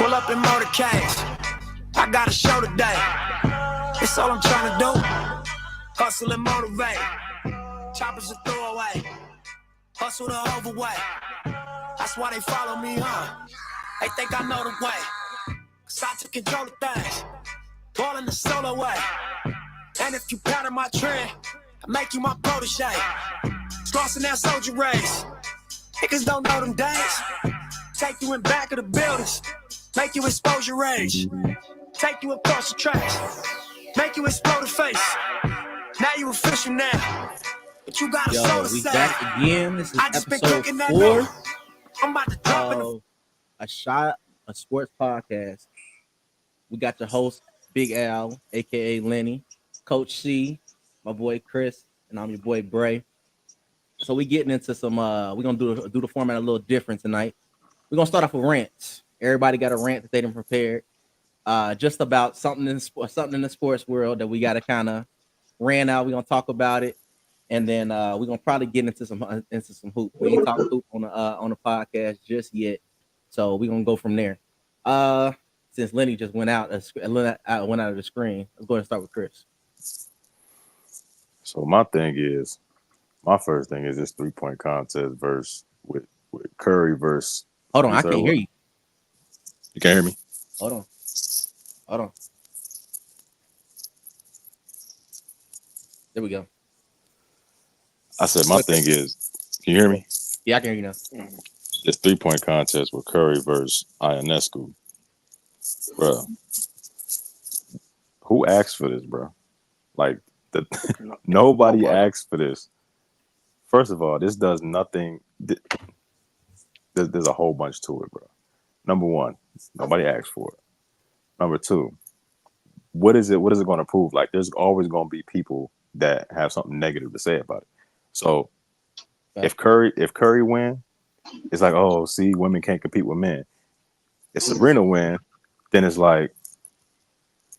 Pull up in motorcades. I got a show today. It's all I'm trying to do. Hustle and motivate. Choppers a throwaway. Hustle the overweight. That's why they follow me, huh? They think I know the way. Cause I took control of things. Ballin' the solo way. And if you pattern my trend, I make you my protege. Crossing that soldier race. Niggas don't know them days. Take you in back of the buildings. Make you expose your rage. Take you across the tracks. Make you explode the face. Now you official now. But you got a soul to we say. back again. This is I just been episode cooking that 4 dough. I'm about to drop in the of A Shot, a sports podcast. We got your host, Big Al, aka Lenny, Coach C, my boy Chris, and I'm your boy Bray. So we getting into some we're gonna do the format a little different tonight. We're gonna start off with rants. Everybody got a rant that they done prepared. Just about something in the sports world that we gotta kind of rant out. We're gonna talk about it, and then we're gonna probably get into some hoop. We ain't talked hoop on the podcast just yet, so we're gonna go from there. Since Lenny just went out of the screen, let's go ahead and start with Chris. So my first thing is this 3-point contest verse with Curry versus. Hold on, I can't hear you. You can't hear me? Hold on. There we go. I said my thing is, can you hear me? Yeah, I can hear you now. This 3-point contest with Curry versus Ionescu. Bro, who asked for this, bro? Like, nobody asked for this. First of all, this does nothing. There's a whole bunch to it, bro. Number one, nobody asked for it. Number two, what is it going to prove? Like, there's always going to be people that have something negative to say about it. So, if Curry win, it's like, oh, see, women can't compete with men. If Sabrina win, then it's like,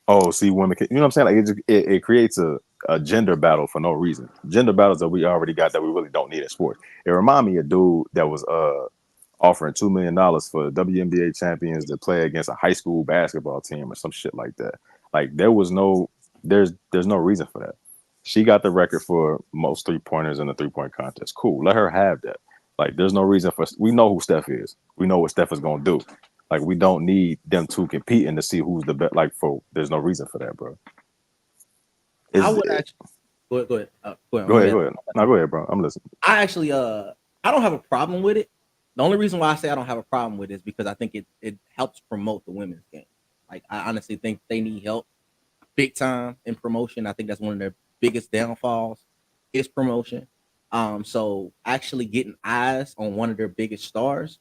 oh, see, women can. You know what I'm saying? Like, it creates a gender battle for no reason. Gender battles that we already got that we really don't need in sports. It reminded me of a dude that was offering $2 million for WNBA champions to play against a high school basketball team or some shit like that. Like, there's no reason for that. She got the record for most 3-pointers in the 3-point contest. Cool, let her have that. Like, there's no reason we know who Steph is. We know what Steph is gonna do. Like, we don't need them two competing to see who's the best. Like, there's no reason for that, bro. I would actually go ahead. Go ahead. No, go ahead, bro. I'm listening. I actually I don't have a problem with it. The only reason why I say I don't have a problem with it is because I think it helps promote the women's game. Like, I honestly think they need help big time in promotion. I think that's one of their biggest downfalls is promotion. So actually getting eyes on one of their biggest stars,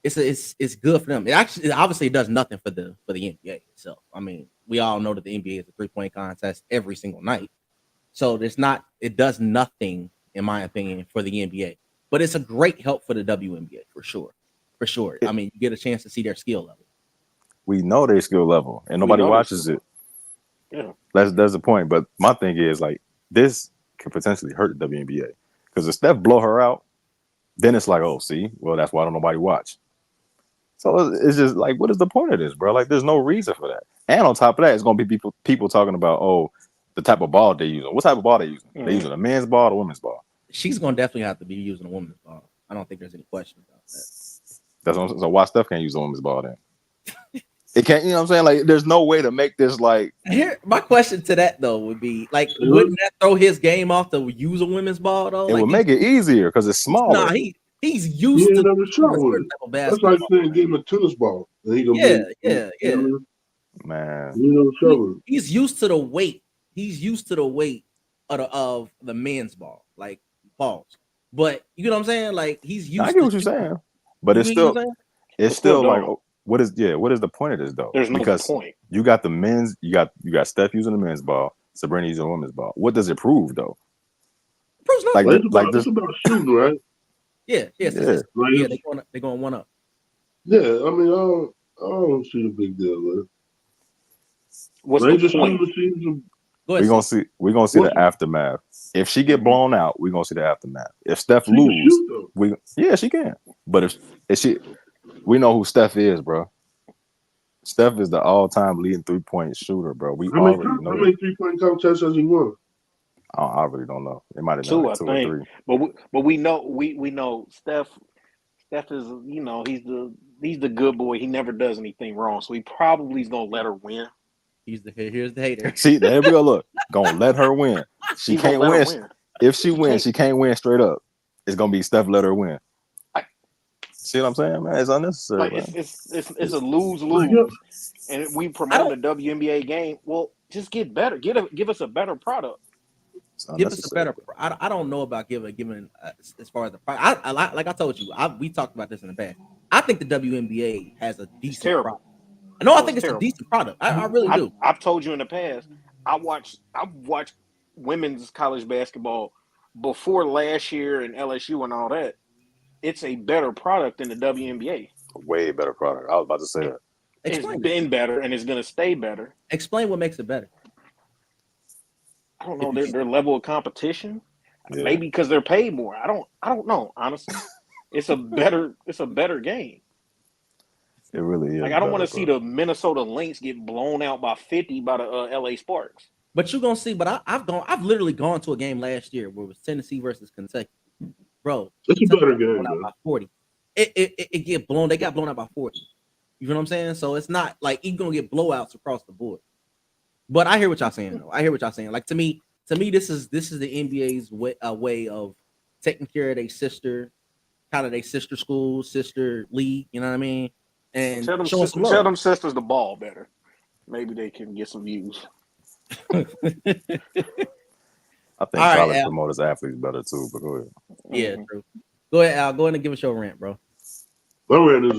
it's good for them. It obviously does nothing for the NBA itself. I mean, we all know that the NBA is a 3-point contest every single night. So it does nothing, in my opinion, for the NBA. But it's a great help for the WNBA for sure. For sure. I mean, you get a chance to see their skill level. We know their skill level, and nobody watches it. Yeah, that's the point. But my thing is, like, this could potentially hurt the WNBA because if Steph blow her out, then it's like, oh, see, well, that's why don't nobody watch. So it's just like, what is the point of this, bro? Like, there's no reason for that. And on top of that, it's gonna be people talking about, oh, the type of ball they use. What type of ball they using? Mm-hmm. They using a men's ball or a women's ball? She's gonna definitely have to be using a women's ball. I don't think there's any question about that. That's what, so why Steph can't use a women's ball then? It can't, you know what I'm saying? Like, there's no way to make this like. Here, my question to that though would be like, wouldn't that throw his game off to use a women's ball though? It like, would make it easier because it's smaller. Nah, he's used to the That's like saying give him a tennis ball. And he yeah. Man, he's used to the weight. He's used to the weight of the men's ball, like balls. But you know what I'm saying? Like, he's used. I get what you're saying, but it's still like, what is the point of this though? There's no point. You got the men's, you got Steph using the men's ball, Sabrina using the women's ball. What does it prove though? It proves nothing. It's about shooting, right? Yeah. They're going one up. Yeah, I mean, I don't see the big deal with it. What's the point? We're gonna see the aftermath. If she get blown out, we're gonna see the aftermath. If Steph lose, she can. But if she, we know who Steph is, bro. Steph is the all-time leading 3-point shooter, bro. We How many already know. 3-point contests has he won? I really don't know. It might have been 2, like I 2 think. or 3. But we know Steph is, you know, he's the good boy. He never does anything wrong, so he probably is gonna let her win. Here's the hater. See, there we go. Look, gonna let her win. She He's gonna can't let win. her win. If she wins, can't- she can't win straight up. It's gonna be Steph let her win. I- See what I'm saying, man? It's unnecessary. Like Man. it's a lose-lose, and we promote the WNBA game. Well, just get better. Give us a better product. Give us a better. I don't know about giving as far as the product. Like I told you, we talked about this in the past. I think the WNBA has a decent product. No, I think it's terrible. A decent product. I really do. I've told you in the past. I've watched women's college basketball before last year and LSU and all that. It's a better product than the WNBA. Way better product. I was about to say that. It's been better and it's going to stay better. Explain what makes it better. I don't know their level of competition. Yeah. Maybe because they're paid more. I don't know. Honestly, it's a better game. It really is. Like I don't want to see the Minnesota Lynx get blown out by 50 by the LA Sparks. But you're gonna see. But I've literally gone to a game last year where it was Tennessee versus Kentucky, bro. It's a better game, man. By 40. It get blown. They got blown out by 40. You know what I'm saying? So it's not like you're gonna get blowouts across the board. But I hear what y'all saying, though. I hear what y'all saying. Like to me, this is the NBA's way of taking care of their sister, kind of their sister school, sister league. You know what I mean? And tell them sisters the ball better. Maybe they can get some views. I think college promoters athletes better too. But go ahead. Yeah, true. Go ahead, Al. Go ahead and give us your rant, bro. My rant is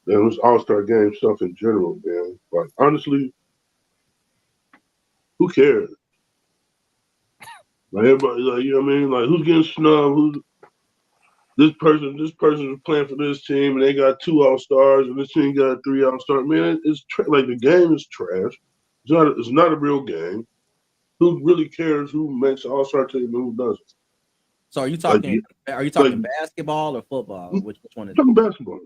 this All-Star game stuff in general, man. Like honestly, who cares? Like everybody, like you know what I mean? Like who's getting snubbed? This person is playing for this team, and they got 2 All-Stars, and this team got 3 All-Stars. Man, it's like the game is trash. It's not a real game. Who really cares who makes the All-Star team and who doesn't? So are you talking basketball or football? Which one is it? Talking basketball.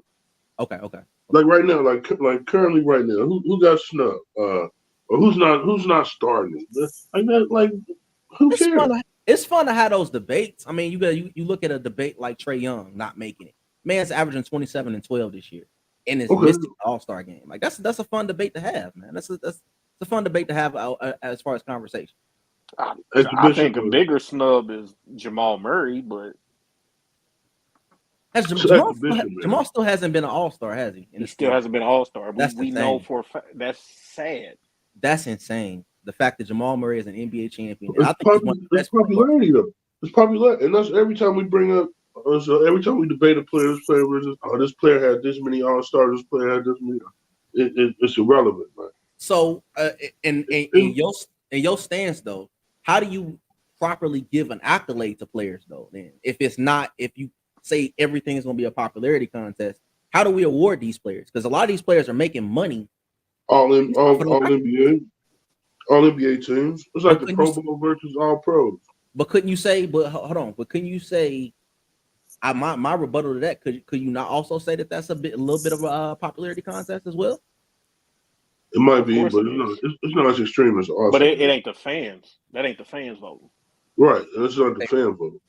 Okay. Like right now, like currently right now, who got snubbed? Or who's not starting? Like that, like who cares? It's fun to have those debates. I mean, you look at a debate like Trae Young not making it. Man's averaging 27 and 12 this year, and is missing the All-Star game. Like that's a fun debate to have, man. That's a fun debate to have as far as conversation. I think a bigger snub is Jamal Murray, but Jamal still hasn't been an All-Star, has he? He still hasn't been an All-Star. We know for a fact that's sad. That's insane. The fact that Jamal Murray is an NBA champion. It's popularity, though. It's popularity, and that's every time we bring up. So every time we debate a player, this player had this many All-Stars. This player had this many. It's irrelevant, man. So, in your stance though, how do you properly give an accolade to players though? Then, if you say everything is going to be a popularity contest, how do we award these players? Because a lot of these players are making money. All NBA teams. It's like the Pro Bowl versus All Pros. But couldn't you say? But hold on. But couldn't you say? My rebuttal to that could you not also say that that's a little bit of a popularity contest as well? It might be, but it's not as extreme as All. But it ain't the fans. That ain't the fans voting. Right, it's not the fan vote.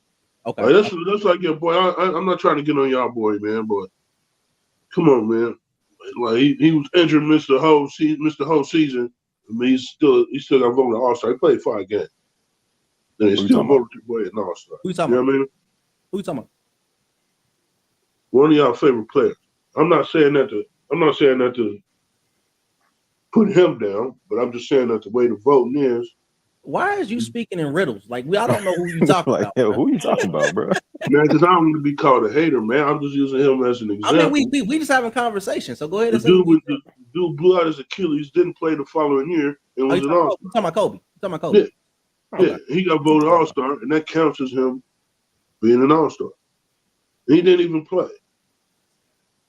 Okay, like, that's like your boy. I'm not trying to get on y'all boy, man, but come on, man. Like he was injured, missed the whole season. I mean, he still got voted All-Star. He played 5 games. And he still voted your boy an All-Star. Who you talking about? What I mean? Who you talking about? One of y'all favorite players. I'm not saying that to put him down, but I'm just saying that the way the voting is. Why is you speaking in riddles? Like I don't know who you talking about. Yo, who you talking about, bro? Man, because I don't want to be called a hater, man. I'm just using him as an example. I mean, we just having conversation. So go ahead. The dude blew out his Achilles, didn't play the following year, and was an All-Star. You talking about Kobe? Yeah, he got voted All-Star, and that counts as him being an All-Star. He didn't even play.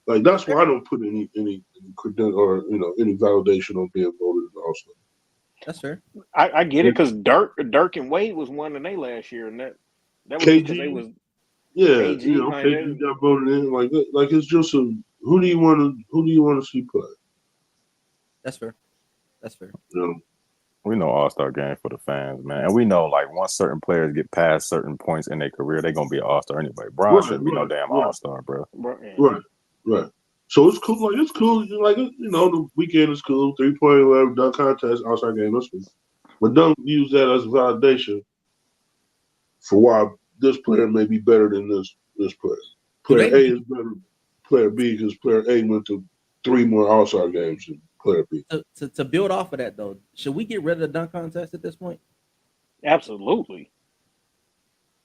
Like that's why I don't put any credential or any validation on being voted an All-Star. That's fair. I get it because Dirk and Wade was one in they last year, and that was KG, because they was KG got voted in. Like it's just who do you want to see play? That's fair. That's fair. You know? We know All-Star game for the fans, man. And we know, like, once certain players get past certain points in their career, they're going to be an All-Star anyway. Bron shouldn't be no damn All-Star, bro. Right. So it's cool. Like, it's cool. Like, you know, the weekend is cool. 3-point, whatever, dunk contest, All-Star game. That's cool. But don't use that as validation for why this player may be better than this player. Player A is better than player B because player A went to 3 more All-Star games than player B. To build off of that, though, should we get rid of the dunk contest at this point? Absolutely.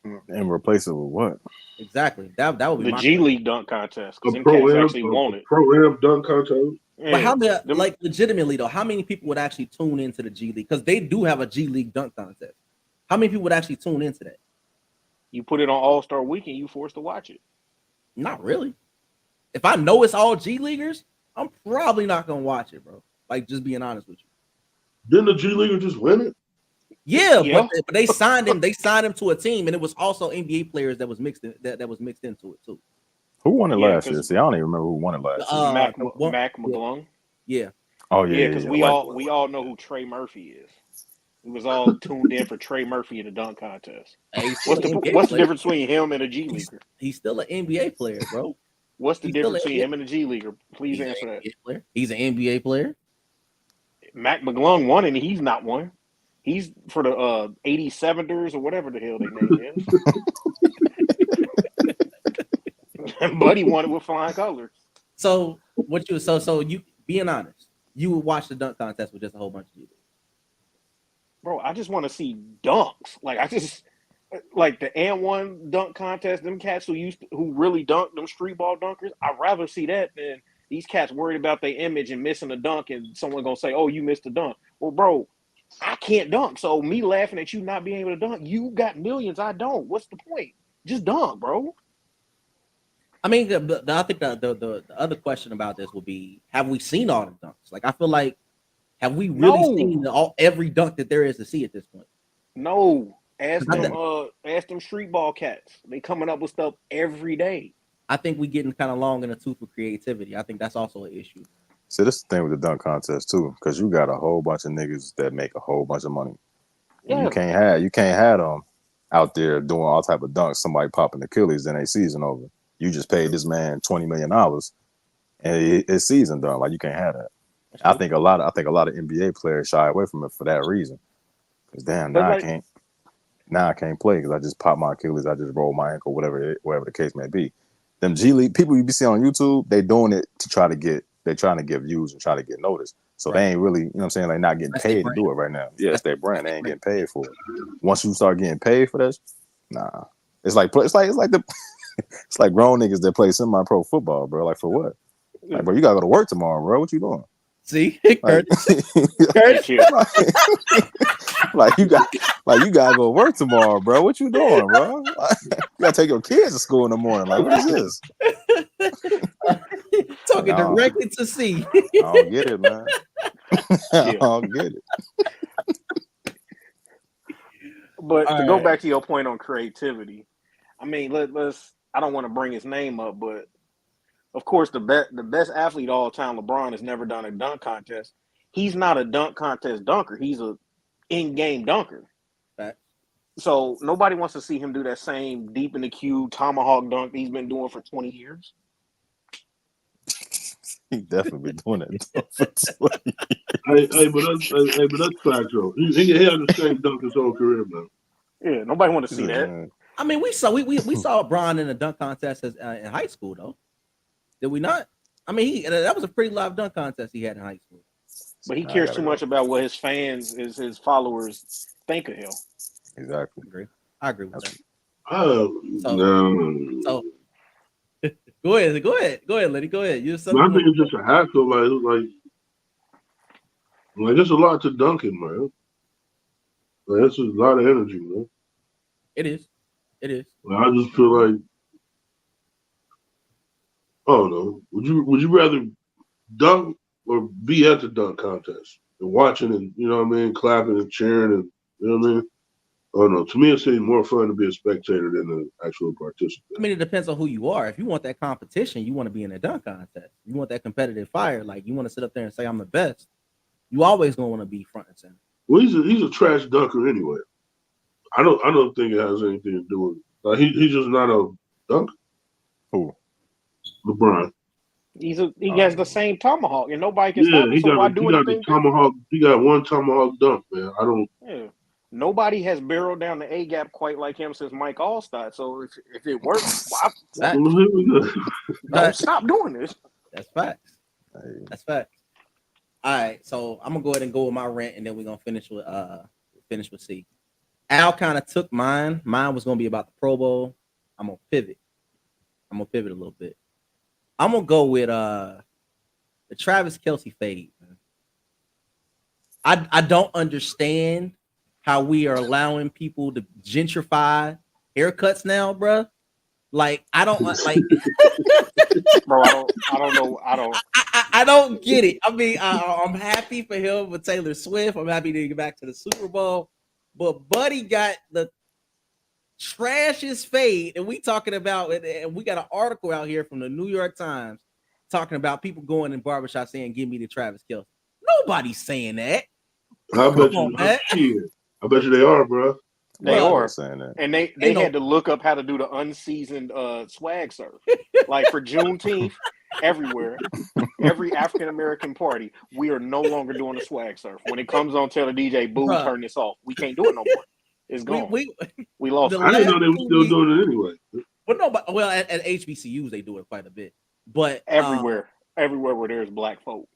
And replace it with what? Exactly. That would be the G League dunk contest because them Pro-Am, cats actually want it. Pro-Am dunk contest. Yeah. But how many, like, legitimately though, how many people would actually tune into the G League? Because they do have a G League dunk contest. How many people would actually tune into that? You put it on All-Star Weekend, you forced to watch it. Not really. If I know it's all G Leaguers, I'm probably not gonna watch it, bro. Like, just being honest with you. Didn't the G Leaguer just win it? Yeah. But they signed him. They signed him to a team, and it was also NBA players that was mixed in, that was mixed into it too. Who won it last year? See, I don't even remember who won it last year. Mac McClung. Yeah. Oh yeah. Because we all know who Trey Murphy is. We was all tuned in for Trey Murphy in the dunk contest. Hey, what's the difference between him and a G Leaguer? He's still an NBA player, bro. What's the difference between him and a G Leaguer? Please answer that. He's an NBA player. Mac McClung won, and he's not one. He's for the 87ers or whatever the hell their name is. Buddy won it with flying colors. So you being honest, you would watch the dunk contest with just a whole bunch of people. Bro, I just want to see dunks. Like the and-one dunk contest, them cats who really dunk, them street ball dunkers, I'd rather see that than these cats worried about their image and missing a dunk and someone gonna say, oh, you missed a dunk. Well, bro, I can't dunk. So me laughing at you not being able to dunk, you got millions, I don't. What's the point? Just dunk, bro. I mean, I think the other question about this will be, have we seen all the dunks? Like, I feel like, have we really seen every dunk that there is to see at this point? No. Ask them street ball cats. They coming up with stuff every day. I think we getting kind of long in the tooth with creativity. I think that's also an issue. See, this is the thing with the dunk contest too, because you got a whole bunch of niggas that make a whole bunch of money. Yeah. You can't have them out there doing all type of dunks. Somebody popping Achilles, then they season over. You just paid this man $20 million, and his season done. Like, you can't have that. I think a lot of NBA players shy away from it for that reason. Because damn, now I can't play because I just popped my Achilles, I just rolled my ankle, whatever the case may be. Them G League people you be seeing on YouTube, they doing it to try to get. They're trying to get views and try to get noticed. So they ain't really, you know what I'm saying, like not getting paid to do it right now. Yeah, it's their brand. They ain't getting paid for it. Once you start getting paid for that, nah. It's like grown niggas that play semi-pro football, bro. Like, for what? Like, bro, you gotta go to work tomorrow, bro. What you doing? See, like, like you gotta go to work tomorrow, bro. What you doing, bro? Like, you gotta take your kids to school in the morning. Like, what is this? Talking directly to C. I don't get it, man. I don't get it. But to go back to your point on creativity, I mean, let's. I don't want to bring his name up, but of course, the best athlete of all time, LeBron, has never done a dunk contest. He's not a dunk contest dunker. He's a in-game dunker. Right. So nobody wants to see him do that same deep in the cue tomahawk dunk he's been doing for 20 years. He definitely been doing that for 20 years. But that's factual. He had the same dunk his whole career, man. Yeah, nobody want to see that. I mean, we saw Bron in a dunk contest in high school, though. Did we not? I mean, that was a pretty live dunk contest he had in high school. But he cares too much about what his fans, his followers think of him. Exactly. I agree with that. No. So go ahead, Lenny. Go ahead. I think it's just a hassle. Like there's a lot to dunking, man. Like, that's a lot of energy, man. It is. Like, I just feel like, I don't know. Would you rather dunk or be at the dunk contest and watching and, you know what I mean, clapping and cheering and, you know what I mean? Oh no, to me it seems more fun to be a spectator than an actual participant. I mean, it depends on who you are. If you want that competition, you want to be in a dunk contest. You want that competitive fire. Like you want to sit up there and say I'm the best. You always gonna want to be front and center. Well, he's a trash dunker anyway. I don't think it has anything to do with it. Like he's just not a dunker. Who? LeBron. He has the same tomahawk, and nobody can Yeah, stop him. he So why got do the anything? tomahawk. He got one tomahawk dunk, man. I don't. Yeah. Nobody has barreled down the A gap quite like him since Mike Allstott. So if it works, why Facts. Well, here we go. don't stop doing this? That's facts. Hey, That's facts. All right, so I'm gonna go ahead and go with my rant, and then we're gonna finish with C. Al kind of took mine. Mine was gonna be about the Pro Bowl. I'm gonna pivot a little bit. I'm gonna go with the Travis Kelce fade. Man. I don't understand how we are allowing people to gentrify haircuts now, bruh. Like I don't like, Bro, I don't know. I don't get it. I mean, I'm happy for him with Taylor Swift. I'm happy to get back to the Super Bowl, but Buddy got the trashiest fade, and we talking about it. And we got an article out here from the New York Times talking about people going in barbershops saying, "Give me the Travis Kelce." Nobody's saying that. I bet Come you. on, man. I bet you they are, bro. They Well, are. saying that. And they Ain't no- had to look up how to do the unseasoned swag surf. Like for Juneteenth, everywhere, every African American party, we are no longer doing the swag surf. When it comes on, tell the DJ, "Boo, Bruh. turn this off." We can't do it no more. It's gone. We lost. the I didn't know they were last still doing it anyway. Well, no, but at HBCUs they do it quite a bit, but Everywhere where there's black folk,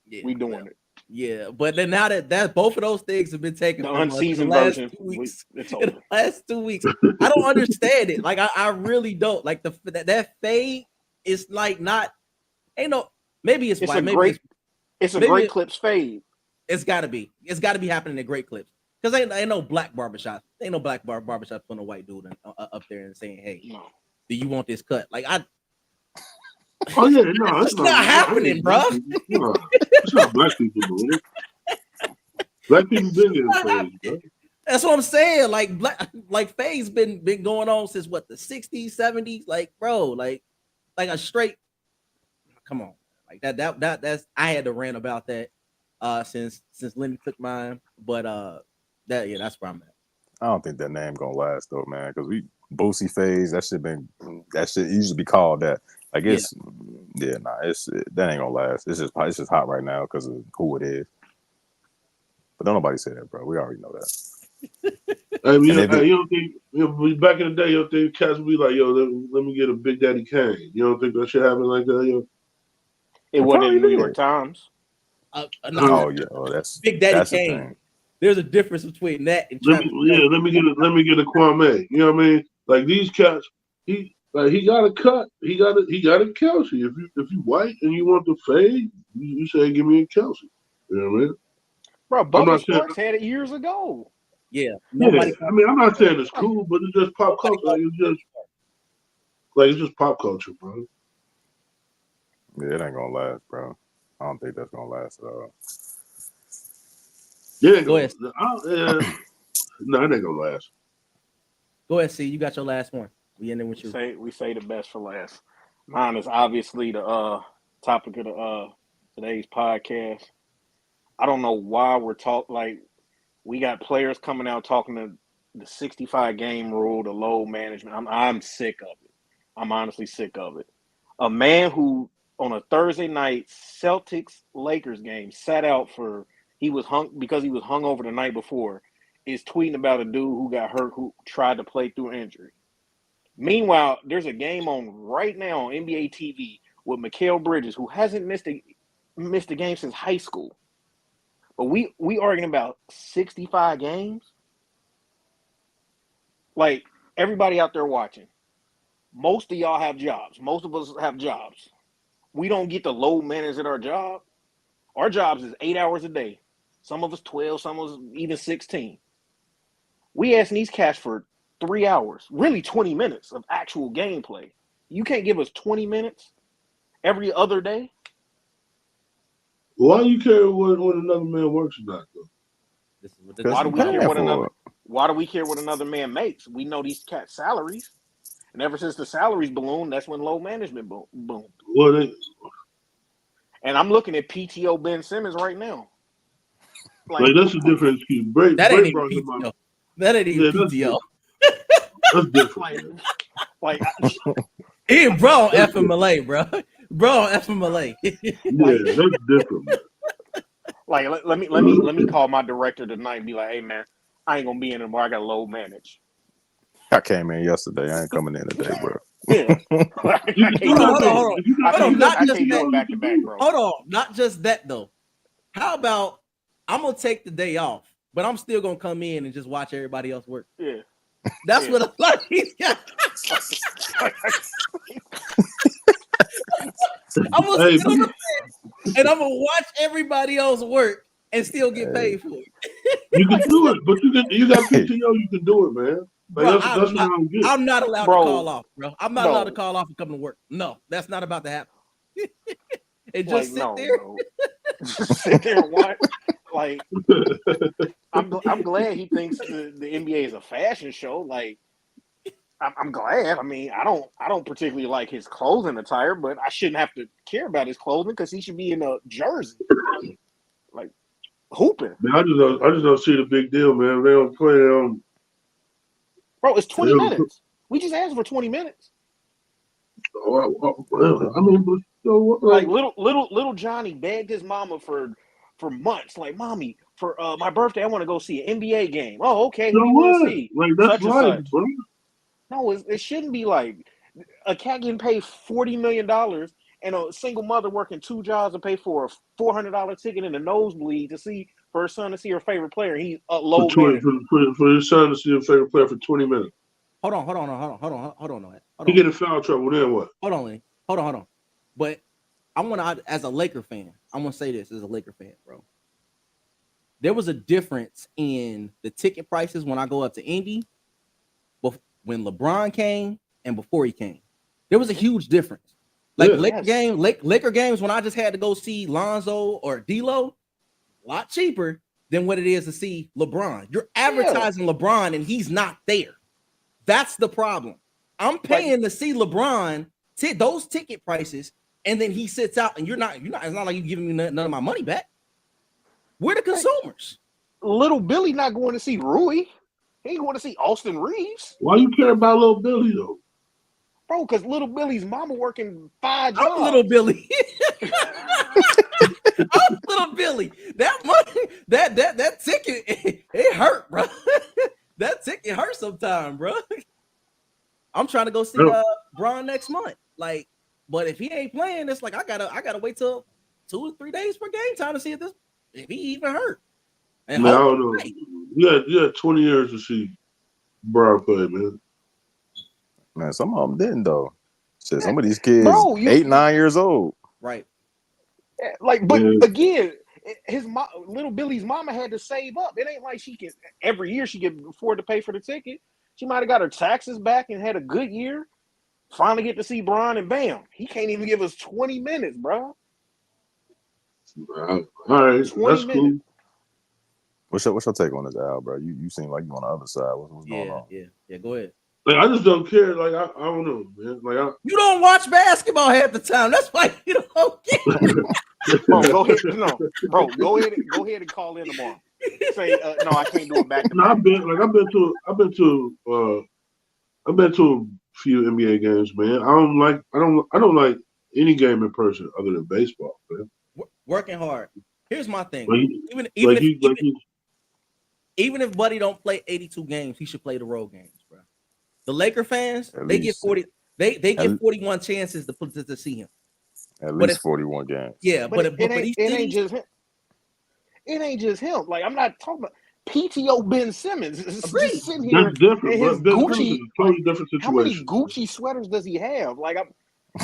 yeah, we doing well, it. Yeah, but then now that both of those things have been taken The from us unseasoned the last version, 2 weeks. it's In over. the last 2 weeks, I don't understand it. Like I really don't. Like that fade is like not. Ain't no. Maybe it's It's white. a Maybe great. It's a maybe great it- clips fade. it's got to be. It's got to be happening in great clips. Because ain't no black barbershop. Ain't no black barbershop putting a white dude up there and saying, "Hey, No. do you want this cut?" Like Oh yeah, no, it's not happening, bro. No, it's not black people doing it. Black people been getting paid, bro. That's what I'm saying. Like fade's been going on since what, the 60s, 70s. Like, bro, like a straight. Come on, like that's I had to rant about that since Lenny took mine, but that's where I'm at. I don't think that name gonna last though, man. Because Boosie phase, that shit used to be called that. Like it's that ain't gonna last. It's just hot right now because of who it is. But don't nobody say that, bro. We already know that. Hey, you And don't think back in the day, you don't think cats would be like, "Yo, let me get a Big Daddy Kane." You don't think that shit happen like that, yo? It wasn't in the New York Times. No, Oh yeah, that's Big Daddy that's the Kane. thing. There's a difference between that and Let Travis. me get a Kwame. You know what I mean? Like these cats, he got a cut. He got a Kelce. If you white and you want the fade, you say give me a Kelce. You know what I mean? Bro, I'm Bubba not saying- Sports had it years ago. Yeah, Yeah, nobody. I mean, I'm not saying it's cool, but it's just pop culture. It's just pop culture, bro. Yeah, it ain't gonna last, bro. I don't think that's gonna last at all. Yeah, Go ahead. No, it ain't gonna last. Go ahead, see. You got your last one. We ending with you. We say the best for last. Mine is obviously the topic of today's podcast. I don't know why we're we got players coming out talking to the 65 game rule, the load management. I'm sick of it. I'm honestly sick of it. A man who on a Thursday night Celtics Lakers game sat out because he was hung over the night before, is tweeting about a dude who got hurt who tried to play through injury. Meanwhile, there's a game on right now on NBA TV with Mikal Bridges, who hasn't missed a game since high school. But we arguing about 65 games? Like, everybody out there watching, most of y'all have jobs. Most of us have jobs. We don't get to load manage at our job. Our jobs is 8 hours a day. Some of us 12, some of us even 16. We asking these cats for 3 hours, really 20 minutes of actual gameplay. You can't give us 20 minutes every other day? Why do you care what another man works or not, though? This is what Why do we care what another? Why do we care what another man makes? We know these cats' salaries, and ever since the salaries ballooned, that's when low management boomed. Well, they, And I'm looking at PTO Ben Simmons right now. like that's a different excuse. Bray That ain't even brought him PTO. up. That ain't even Yeah, that's PTO. That's different. man. Like, He ain't bro on FMLA, bro. Bro on FMLA. Yeah, that's different. Man. like let me call my director tonight and be like, hey man, I ain't gonna be in tomorrow. I got low manage. I came in yesterday. I ain't coming in today, bro. Yeah. I can't do Hold on. If you I got Hold on, can't, not I just can't do that. it back to back, bro. Hold on, not just that though. How about I'm gonna take the day off, but I'm still gonna come in and just watch everybody else work. Yeah. That's Yeah. what a lot of these guys. I'm gonna Hey, sit on the bench and I'm gonna watch everybody else work and still get paid for it. you can do it, but you got PTO, you can do it, man. Like Bro, that's what I'm getting. I'm not allowed Bro, to call off, bro. I'm not no. allowed to call off and come to work. No, that's not about to happen. And just Like, sit no, there. bro. Just sit there and watch. Like, I'm glad he thinks the NBA is a fashion show. Like, I'm glad. I mean, I don't particularly like his clothing attire, but I shouldn't have to care about his clothing because he should be in a jersey, like hooping. Man, I just don't see the big deal, man. They don't play. Bro, it's 20 Yeah. minutes. We just asked for 20 minutes. I mean, but so what? Like little Johnny begged his mama for months. Like, mommy, for my birthday, I want to go see an NBA game. Oh, okay. Who So do you want to what? see? Like that's Such and life, such. bro. No, it shouldn't be like a cat getting paid $40 million and a single mother working two jobs to pay for a $400 ticket in the nosebleed to see for her son to see her favorite player. He's a low manager. For his son to see a favorite player for 20 minutes. Hold on. He get in foul trouble, then what? Hold on. But I want to, as a Laker fan, I'm gonna say this as a Laker fan, bro. There was a difference in the ticket prices when I go up to Indy, when LeBron came and before he came. There was a huge difference. Like Yeah. Laker games when I just had to go see Lonzo or D'Lo, a lot cheaper than what it is to see LeBron. You're advertising LeBron and he's not there. That's the problem. I'm paying to see LeBron those ticket prices, and then he sits out, and you're not. It's not like you giving me none of my money back. We're the consumers. Little Billy not going to see Rui. He ain't going to see Austin Reeves. Why you care about little Billy though? Bro, because little Billy's mama working 5 jobs. I'm little Billy. I'm little Billy. That money, that ticket, it hurt, bro. That ticket hurt sometime, bro. I'm trying to go see Bron next month. Like, but if he ain't playing, it's like I gotta wait till 2 or 3 days for game time to see if he even hurt. And Man, I don't know. You had 20 years to see Bron play, man. Man, some of them didn't though. Shit, some of these kids, Bro, 8, 9 years old. Right. Like, but Yeah. again, little Billy's mama had to save up. It ain't like she can every year she can afford to pay for the ticket. She might have got her taxes back and had a good year. Finally get to see Bron and bam, he can't even give us 20 minutes, bro. All right, that's 20 cool. minutes. What's your take on this, Al, bro? You seem like you on the other side. What's going on? Yeah. Go ahead. Like I just don't care. Like I don't know, man. Like You don't watch basketball half the time. That's why you don't get it. Bro, go ahead. No, bro, go ahead and call in tomorrow. Say no, I can't do it back to No, back. I've been to a few NBA games, man. I don't like any game in person other than baseball, man. Working hard. Here's my thing. Like, Even if Buddy don't play 82 games, he should play the road games, bro. The Laker fans, At they least. get 40. They get 41 chances to see him. At But least 41 games. Yeah, But but it ain't just him. It ain't just him. Like, I'm not talking about PTO Ben Simmons. Agreed. Just sitting here That's different. in his But Gucci. it's a totally different How many situation. Gucci sweaters does he have? Like,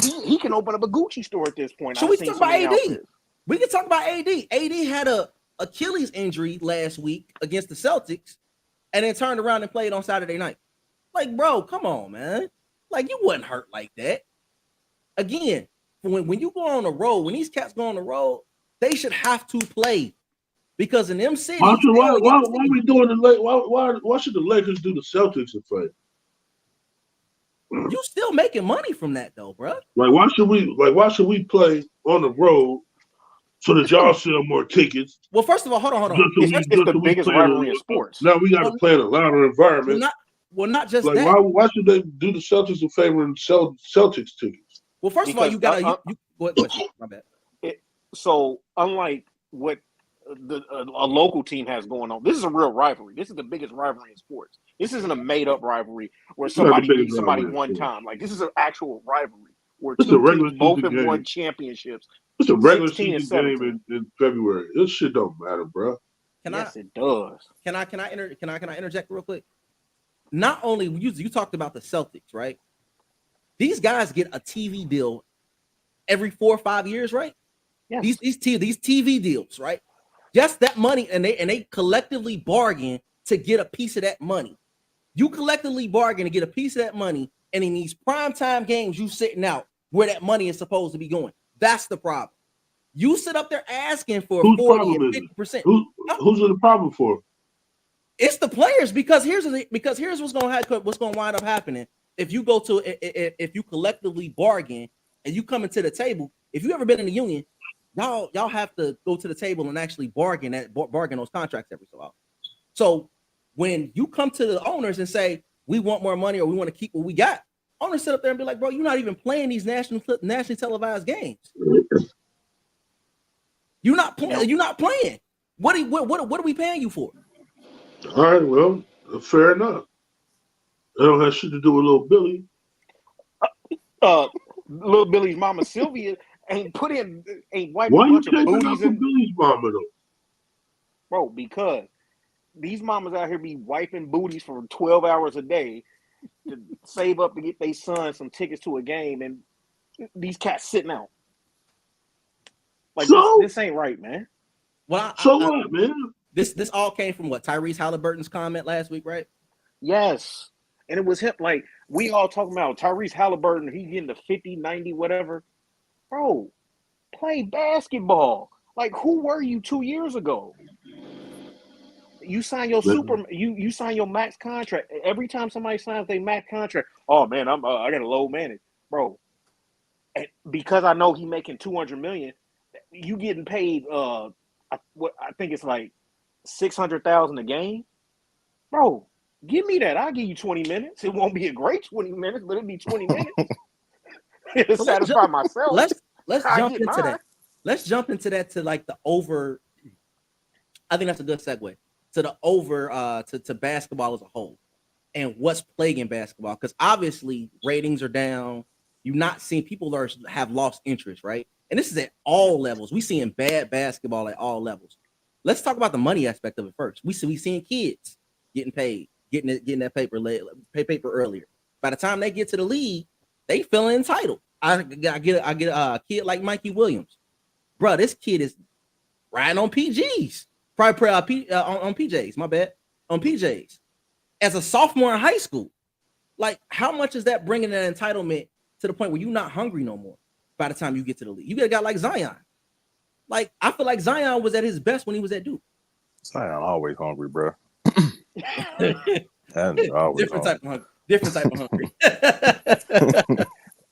he can open up a Gucci store at this point. Should I've we seen talk so about many AD? outfits. We can talk about AD. AD had a Achilles injury last week against the Celtics, and then turned around and played on Saturday night. Like, bro, come on, man. Like, you wasn't hurt like that. Again, when you go on the road, when these cats go on the road, they should have to play. Because in them cities, Why we doing the why should the Lakers do the Celtics a favor? you still making money from that though, bro. Like why should we play on the road so that y'all sell more tickets? Well, first of all, hold on. It's the biggest rivalry in sports. Now we got to play in a louder environment. Not just like that. Why should they do the Celtics a favor and sell Celtics tickets? Well, first of all, you got to. My bad. So unlike what a local team has going on, this is a real rivalry. This is the biggest rivalry in sports. This isn't a made up rivalry where somebody beat somebody one time. Like this is an actual rivalry where two teams both have won championships. It's a regular season game in February. This shit don't matter, bro. Yes, it does. Can I interject real quick? Not only you talked about the Celtics, right? These guys get a TV deal every 4 or 5 years, right? Yeah. These TV deals, right? Just that money, and they collectively bargain to get a piece of that money. You collectively bargain to get a piece of that money, and in these primetime games, you sitting out where that money is supposed to be going. That's the problem. You sit up there asking for 40 and 50%. Who's the problem for? It's the players because here's what's going to wind up happening if you go to if you collectively bargain and you come into the table. If you ever been in the union, y'all have to go to the table and actually bargain those contracts every so often. So when you come to the owners and say we want more money or we want to keep what we got, owners sit up there and be like, bro, you're not even playing these nationally televised games. You're not playing. You're not playing. What are we paying you for? All right, well, fair enough. That don't have shit to do with little Billy. Little Billy's mama Sylvia ain't wiped a bunch of booties in Billy's mama though? Bro, because these mamas out here be wiping booties for 12 hours a day to save up to get their son some tickets to a game, and these cats sitting out. Like this ain't right, man. Well, what, man? This all came from what Tyrese Halliburton's comment last week, right? Yes. And it was him, like, we all talking about Tyrese Halliburton, he getting to 50, 90, whatever. Bro, play basketball. Like, who were you 2 years ago? You sign your you sign your max contract. Every time somebody signs their max contract, oh man, I got a low manage. Bro, because I know he making $200 million, you getting paid I think it's like $600,000 a game. Bro, give me that. I'll give you 20 minutes. It won't be a great 20 minutes, but it'll be 20 minutes. It'll satisfy myself. Let's jump into that. Let's jump into that to like the over. I think that's a good segue to the over to basketball as a whole and what's plaguing basketball. Because obviously ratings are down. You're not seeing people have lost interest, right? And this is at all levels. We seeing bad basketball at all levels. Let's talk about the money aspect of it first. We seeing kids getting paid, getting that paper earlier. By the time they get to the league, they feeling entitled. I get a kid like Mikey Williams, bro. This kid is riding on PGs, probably on PJs. My bad, on PJs. As a sophomore in high school, like how much is that bringing that entitlement to the point where you're not hungry no more? By the time you get to the league, you get a guy like Zion. Like I feel like Zion was at his best when he was at Duke. Zion always hungry, bro. Different type of hungry.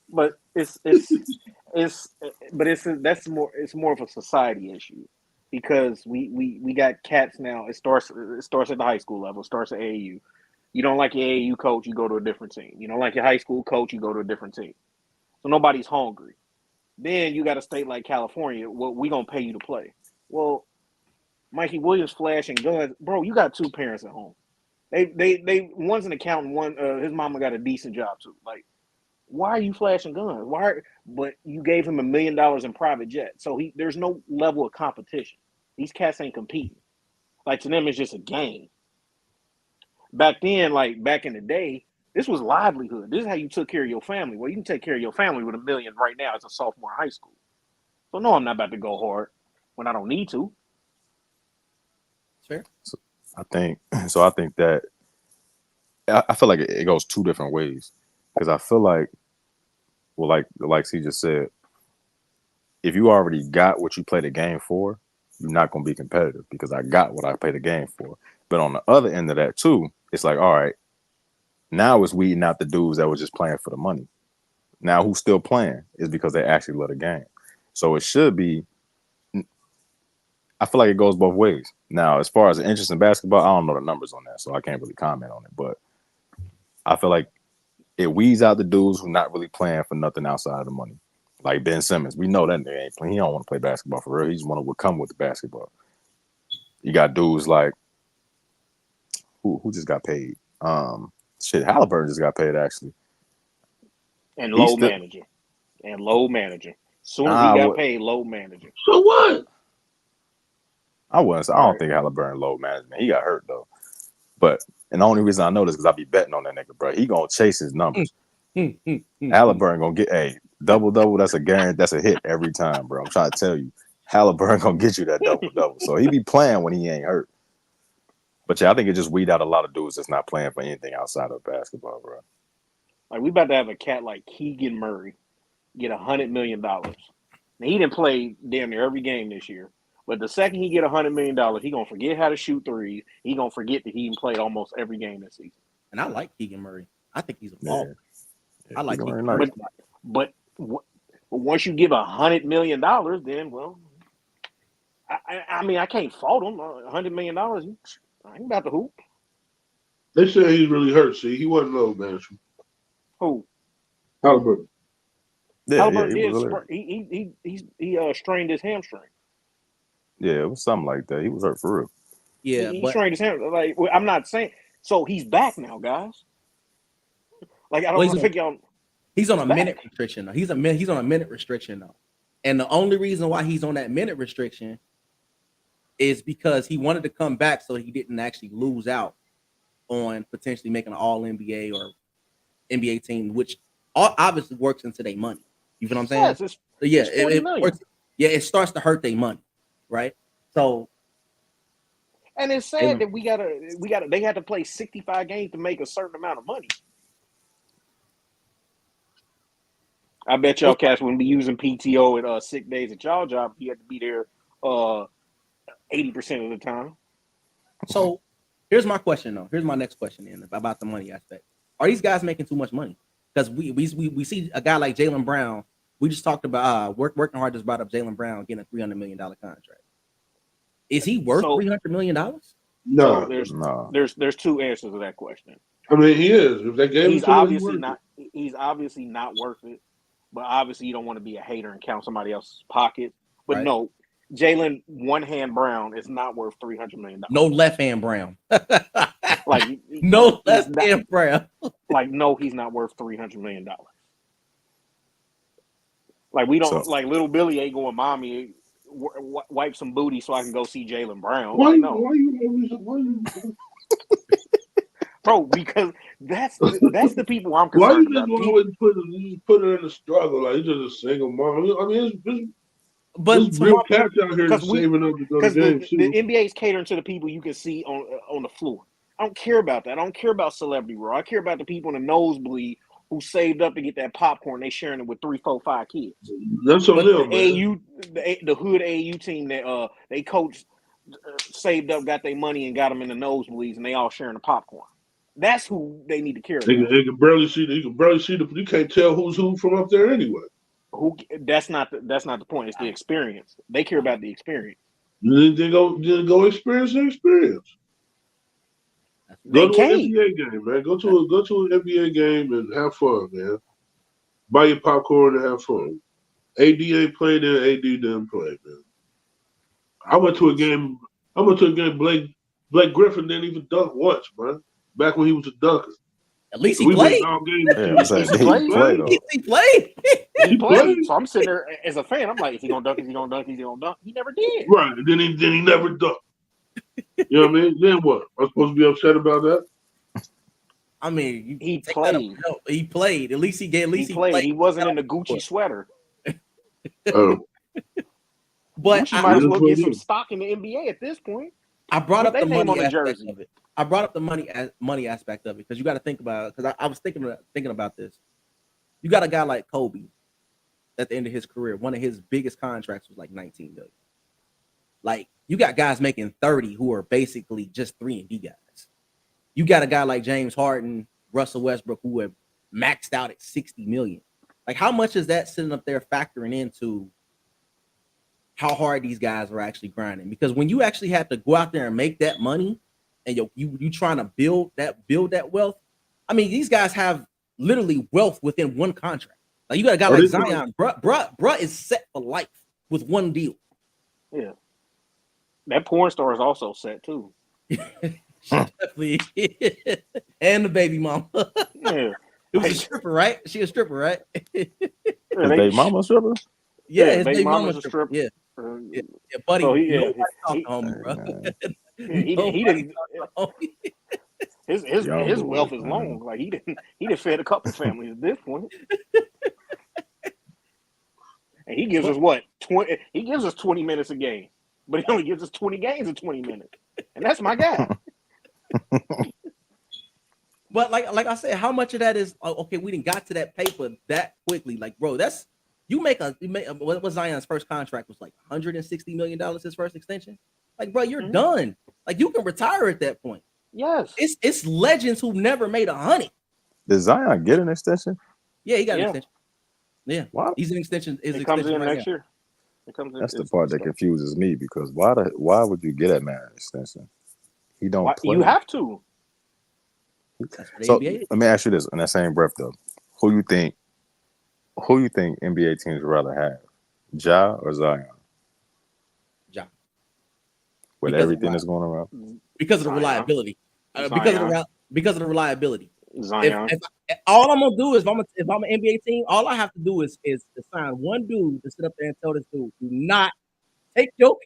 But it's more of a society issue because we got cats now. It starts at the high school level. It starts at AAU. You don't like your AAU coach, you go to a different team. You don't like your high school coach, you go to a different team. So nobody's hungry. Then you got a state like California. Well, we gonna pay you to play. Well, Mikey Williams flashing guns, bro. You got two parents at home. They one's an accountant. One his mama got a decent job too. Like, why are you flashing guns? But you gave him $1 million in private jet, so there's no level of competition. These cats ain't competing. Like to them, it's just a game. Back then, like back in the day, this was livelihood. This is how you took care of your family. Well, you can take care of your family with $1 million right now as a sophomore in high school. So no, I'm not about to go hard when I don't need to. Fair. I think that I feel like it goes two different ways because I feel like, well, like C just said, if you already got what you play the game for, you're not going to be competitive because I got what I paid the game for. But on the other end of that too, it's like, all right, now it's weeding out the dudes that were just playing for the money. Now who's still playing is because they actually love the game. So it should be. I feel like it goes both ways. Now, as far as the interest in basketball, I don't know the numbers on that, so I can't really comment on it. But I feel like it weeds out the dudes who not really playing for nothing outside of the money. Like Ben Simmons, we know that nigga ain't playing. He don't want to play basketball for real. He just want to come with the basketball. You got dudes like who just got paid. Halliburton just got paid actually. And low manager. Soon as he got paid, low manager. So what? I don't think Halliburton low management. He got hurt though. And the only reason I know this is because I be betting on that nigga, bro. He gonna chase his numbers. Halliburton gonna get a double. That's a guarantee. That's a hit every time, bro. I'm trying to tell you, Halliburton gonna get you that double. So he be playing when he ain't hurt. But yeah, I think it just weed out a lot of dudes that's not playing for anything outside of basketball, bro. Like we about to have a cat like Keegan Murray get $100 million. Now he didn't play damn near every game this year. But the second he get $100 million, he gonna forget how to shoot threes. He gonna forget that he even played almost every game this season. And I like Keegan Murray. I think he's a baller. Yeah, I like Keegan Murray. But once you give $100 million, then well, I mean I can't fault him. $100 million, I ain't about to hoop. They said he's really hurt. See, he wasn't low management. Who? Halliburton. Halliburton he strained his hamstring. Yeah, it was something like that. He was hurt for real. Yeah, he strained his hamstring. Like I'm not saying. So he's back now, guys. Like I don't think y'all. He's on a minute restriction. He's on a minute restriction though, and the only reason why he's on that minute restriction is because he wanted to come back so he didn't actually lose out on potentially making an All NBA or NBA team, which obviously works into their money. You know what I'm saying? Yes, it works. Yeah, it starts to hurt their money, right? So, and it's sad that we gotta. They had to play 65 games to make a certain amount of money. I bet y'all cats wouldn't be using PTO at sick days at y'all job if you had to be there 80% of the time. So here's my question though. Here's my next question then about the money aspect. Are these guys making too much money? Because we see a guy like Jaylen Brown. We just talked about working hard. Just brought up Jaylen Brown getting a $300 million contract. Is he worth $300 million? No, there's two answers to that question. I mean, he is. If they gave he's obviously not. He's obviously not worth it. But obviously, you don't want to be a hater and count somebody else's pocket. But right. No, Jaylen One Hand Brown is not worth $300 million. No left hand Brown. Like no left hand Brown. Like no, he's not worth $300 million. Like we don't like little Billy ain't going, mommy, wipe some booty so I can go see Jaylen Brown. Why no. you Bro, because that's the people I'm concerned about. Why you just put her in the struggle like he's just a single mom? I mean, there's real cats out here saving up to go to games. The NBA is catering to the people you can see on the floor. I don't care about that. I don't care about celebrity Raw. I care about the people in the nosebleed who saved up to get that popcorn. They sharing it with 3, 4, 5 kids. That's on them, man. The hood AAU team that they coach saved up, got their money, and got them in the nosebleeds, and they all sharing the popcorn. That's who they need to care about. They can barely see. You can't tell who's who from up there anyway. That's not the point. It's the experience. They care about the experience. They go experience the experience. Go to an NBA game, man. Go to an NBA game and have fun, man. Buy your popcorn and have fun. AD ain't played there. AD didn't play, man. I went to a game. Blake Griffin didn't even dunk once, man. Back when he was a dunker. At least he played. He played. He played. So I'm sitting there as a fan. I'm like, is he gonna dunk? Is he gonna dunk? Is he gonna dunk? He never did. Right. And then he never dunked. You know what I mean? Then what? I'm supposed to be upset about that? I mean, he played. He played. At least he played. He wasn't in the Gucci sweater. Oh. But Gucci might as well get some stock in the NBA at this point. I brought up the money aspect of it. I brought up the money aspect of it because you got to think about it. Because I was thinking about this. You got a guy like Kobe at the end of his career. One of his biggest contracts was like $19 million. Like you got guys making 30 who are basically just 3-and-D guys. You got a guy like James Harden, Russell Westbrook, who have maxed out at 60 million. Like, how much is that sitting up there factoring into how hard these guys are actually grinding? Because when you actually have to go out there and make that money, and you trying to build that wealth. I mean, these guys have literally wealth within one contract. Like you got a guy like Zion, bruh is set for life with one deal. Yeah, that porn star is also set too. Definitely, and the baby mama. Yeah, it was a stripper, right? She a stripper, right? His baby mama a stripper? Yeah, his baby mama's a stripper. Yeah, buddy. So nobody talk to homie, bro. He didn't. His wealth is long. Like he didn't fed a couple families at this point. And he gives us what 20? He gives us 20 minutes a game, but he only gives us 20 games in 20 minutes, and that's my guy. But like I said, how much of that is okay? We didn't got to that paper that quickly. Like, bro, that's you make what Zion's first contract was like $160 million. His first extension. Like, bro, you're done. Like, you can retire at that point. Yes, it's legends who never made 100. Did Zion get an extension? Yeah, he got an extension. Yeah, wow. He's an extension. It comes in next year. That's the part that confuses me because why would you get that man an extension? He don't play. You have to. So let me ask you this in that same breath though. Who you think NBA teams would rather have? Ja or Zion? Ja. With everything that's going around? Because of the reliability. Because of the reliability. Zion. If all I'm gonna do is if I'm an NBA team, all I have to do is to sign one dude to sit up there and tell this dude, do not take your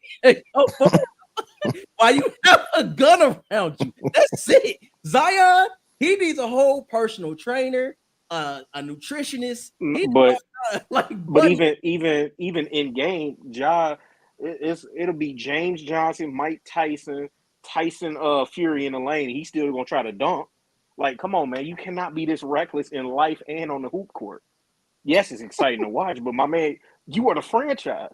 while you have a gun around you. That's it. Zion, he needs a whole personal trainer, a nutritionist. But even in game, Ja, it'll be James Johnson, Mike Tyson Fury in the lane. He's still gonna try to dunk. Like, come on, man, you cannot be this reckless in life and on the hoop court. Yes, it's exciting to watch, but my man, you are the franchise.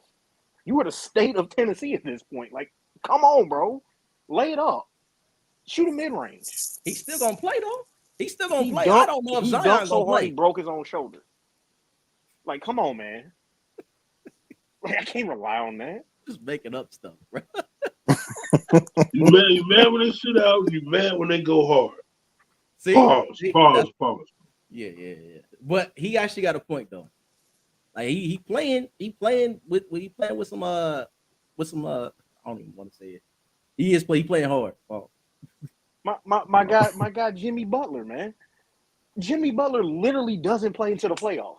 You are the state of Tennessee at this point. Like, come on, bro. Lay it up. Shoot a mid-range. He's still gonna play though. He's still gonna play. I don't know if Zion Zion's so gonna hard play. He broke his own shoulder. Like, come on, man. Like, I can't rely on that. Just making up stuff, bro. You mad when they sit out. You mad when they go hard. See? Pause. Yeah. But he actually got a point though. Like he playing with some I don't even want to say it. He playing hard. Oh. My guy Jimmy Butler, man. Jimmy Butler literally doesn't play into the playoffs.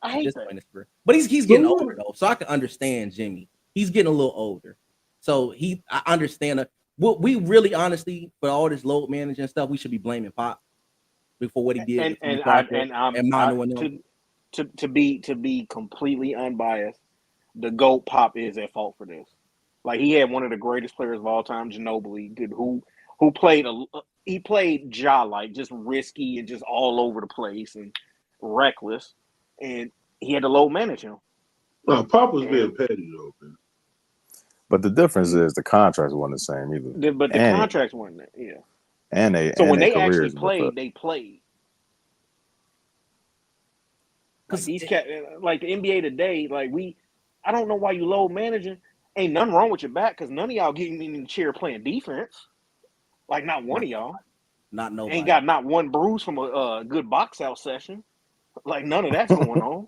I hate that. But he's getting older though, so I can understand Jimmy. He's getting a little older, so I understand that. What we really honestly, for all this load managing stuff, we should be blaming Pop before what he did. To be completely unbiased, the GOAT Pop is at fault for this. Like, he had one of the greatest players of all time, Ginobili, who played he played Ja like just risky and just all over the place and reckless, and he had to load manage him. No, Pop was being petty though, man. But the difference is the contracts weren't the same either. But the contracts weren't there, yeah. And when they actually played, they played. Like these like the NBA today, I don't know why you load managing. Ain't nothing wrong with your back because none of y'all getting in the chair playing defense. Like, not one of y'all. Not nobody. Ain't got not one bruise from a good box out session. Like, none of that's going on.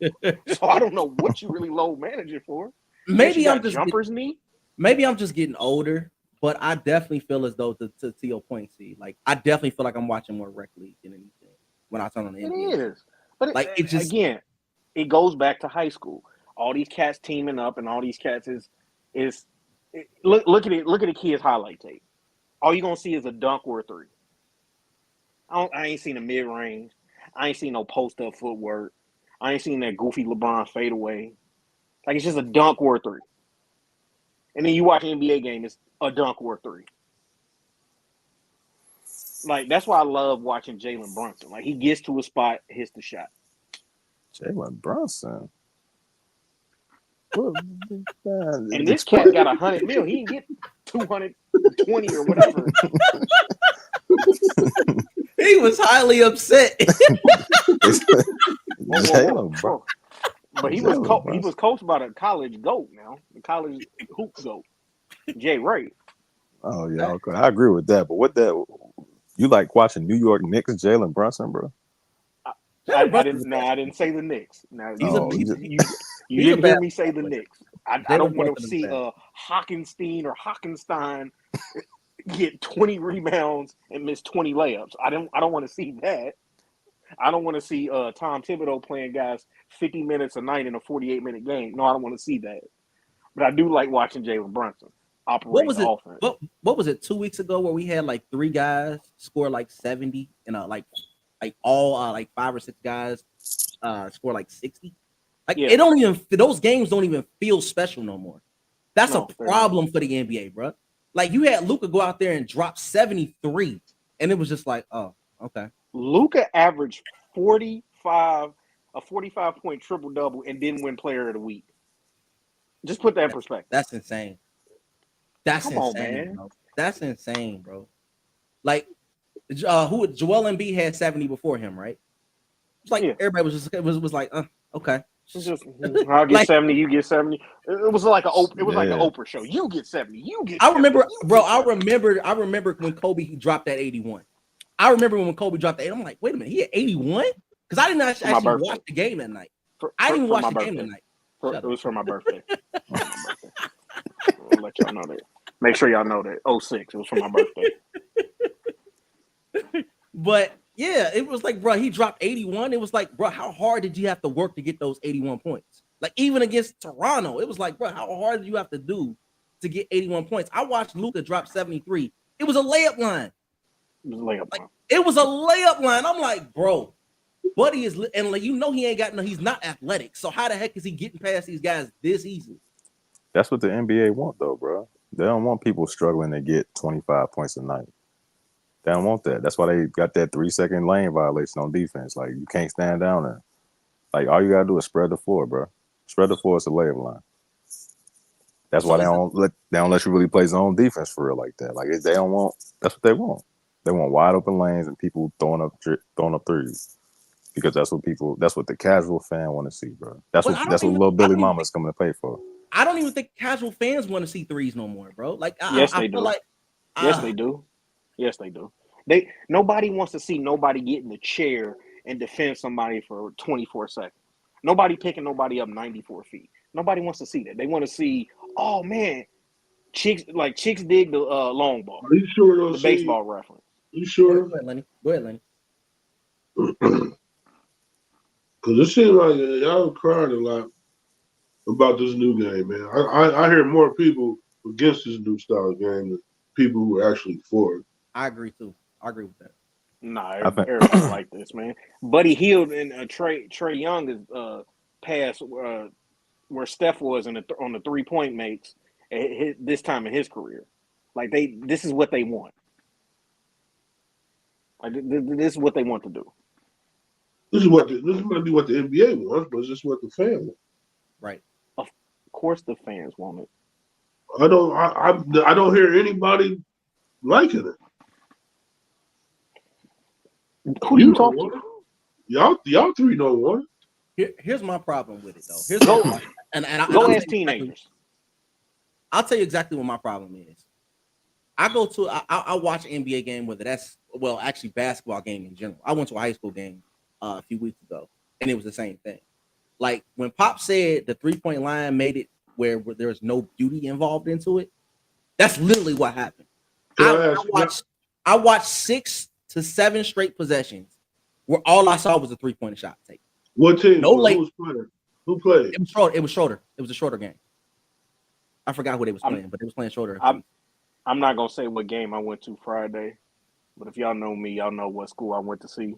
So I don't know what you really load managing for. Maybe I'm just knee. Maybe I'm just getting older, but I definitely feel as though to your point, see, like I definitely feel like I'm watching more rec league than anything when I turn on the NBA. It is, but like it just again, it goes back to high school. All these cats teaming up, and all these cats look at it. Look at the kid's highlight tape. All you're gonna see is a dunk or a three. I ain't seen a mid range. I ain't seen no post up footwork. I ain't seen that goofy LeBron fadeaway. Like, it's just a dunk or a three. And then you watch an NBA game, it's a dunk or a three. Like, that's why I love watching Jalen Brunson. Like, he gets to a spot, hits the shot. Jalen Brunson. And this cat got 100 mil. He didn't get 220 or whatever. He was highly upset. Jalen, bro. But he was coached by the college GOAT now, the college hoop GOAT, Jay Wright. Oh yeah, okay. I agree with that. But what that you like watching New York Knicks, Jalen Brunson, bro? I didn't say the Knicks. Now you didn't hear me say the Knicks. I don't want to see Hockenstein or Hockenstein get 20 rebounds and miss 20 layups. I don't want to see that. I don't want to see Tom Thibodeau playing guys 50 minutes a night in a 48-minute game. No, I don't want to see that. But I do like watching Jalen Brunson operate the offense. What was it 2 weeks ago where we had like 3 guys score like 70 and like all like 5 or 6 guys score like 60? Like it don't even, those games don't even feel special no more. That's a problem for the NBA, bro. Like you had Luka go out there and drop 73, and it was just like, oh, okay. Luka averaged 45-point triple double and didn't win Player of the Week. Just put that in perspective. That's insane. That's insane, bro. That's insane, bro. Like Joel Embiid had 70 before him, right? It's like everybody was just was like, okay. It's just I'll get 70, you get 70. It was like an Oprah show. You get 70, you get 70. I remember when Kobe dropped that 81. I remember when Kobe dropped that. I'm like, wait a minute, he had 81? Because I didn't actually watch the game that night. I didn't watch the game that night. It was for my birthday. I'll let y'all know that. Make sure y'all know that. 06, it was for my birthday. But yeah, it was like, bro, he dropped 81. It was like, bro, how hard did you have to work to get those 81 points? Like even against Toronto, it was like, bro, how hard did you have to do to get 81 points? I watched Luka drop 73. It was a layup line. It was a layup line. I'm like, bro, Buddy is, and like, he ain't got he's not athletic. So how the heck is he getting past these guys this easily? That's what the NBA want, though, bro. They don't want people struggling to get 25 points a night. They don't want that. That's why they got that 3-second lane violation on defense. Like you can't stand down there. Like all you gotta do is spread the floor, bro. Spread the floor is the layup line. That's why they don't let you really play zone defense for real like that. Like they don't want. That's what they want. They want wide open lanes and people throwing up threes. Because that's what the casual fan want to see, bro. That's what little Billy Mama's coming to pay for. I don't even think casual fans want to see threes no more, bro. Like yes, they do. Yes, they do. Nobody wants to see nobody get in the chair and defend somebody for 24 seconds. Nobody picking nobody up 94 feet. Nobody wants to see that. They want to see, oh man, chicks dig the long ball. Are you sure the baseball reference? You sure? Go ahead, Lenny. Because it seems like y'all crying a lot about this new game, man. I hear more people against this new style of game than people who are actually for it. I agree too. I agree with that. Nah, everybody like this, man. Buddy Hield and Trae Young is past where Steph was on the 3-point makes this time in his career. Like this is what they want. Like this is what they want to do. This might be what the NBA wants, but it's just what the fans want. Right. Of course, the fans want it. I don't hear anybody liking it. Who do you talk to? Y'all three don't want it. Here's my problem with it, though. Go ask teenagers. I'll tell you exactly what my problem is. I watch an NBA game, whether that's actually basketball game in general. I went to a high school game a few weeks ago, and it was the same thing. Like when Pop said the 3-point line made it where there was no beauty involved into it, that's literally what happened. I watched 6 to 7 straight possessions where all I saw was a 3-point shot take. What team? No late. Who played? It was Schroeder. It was a Schroeder game. I forgot who they was playing, but they was playing Schroeder. I'm not gonna say what game I went to Friday, but if y'all know me, y'all know what school I went to see.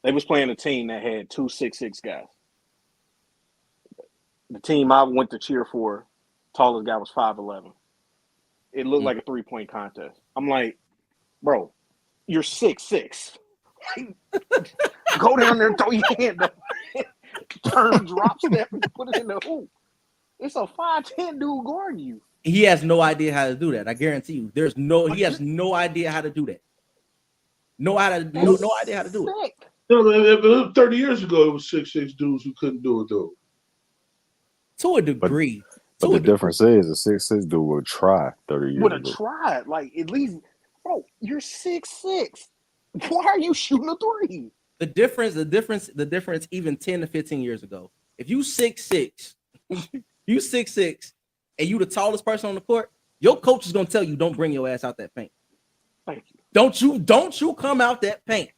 They was playing a team that had 2 6'6" guys. The team I went to cheer for, tallest guy was 5'11". It looked like a 3-point contest. I'm like, bro, you're 6'6". Go down there and throw your hand up. Turn, drop step, and put it in the hoop. It's a 5'10" dude guarding you. He has no idea how to do that. I guarantee you. He has no idea how to do that. No idea how to do it. Sick. You know, 30 years ago, it was 6'6" dudes who couldn't do it though. To a degree. But the difference is a 6'6" dude would try 30 years Would have ago. tried. Like, at least, bro, you're 6'6". Why are you shooting a three? The difference even 10 to 15 years ago. If you 6'6", you 6'6", and you the tallest person on the court, your coach is gonna tell you don't bring your ass out that paint. Thank you. Don't you come out that paint.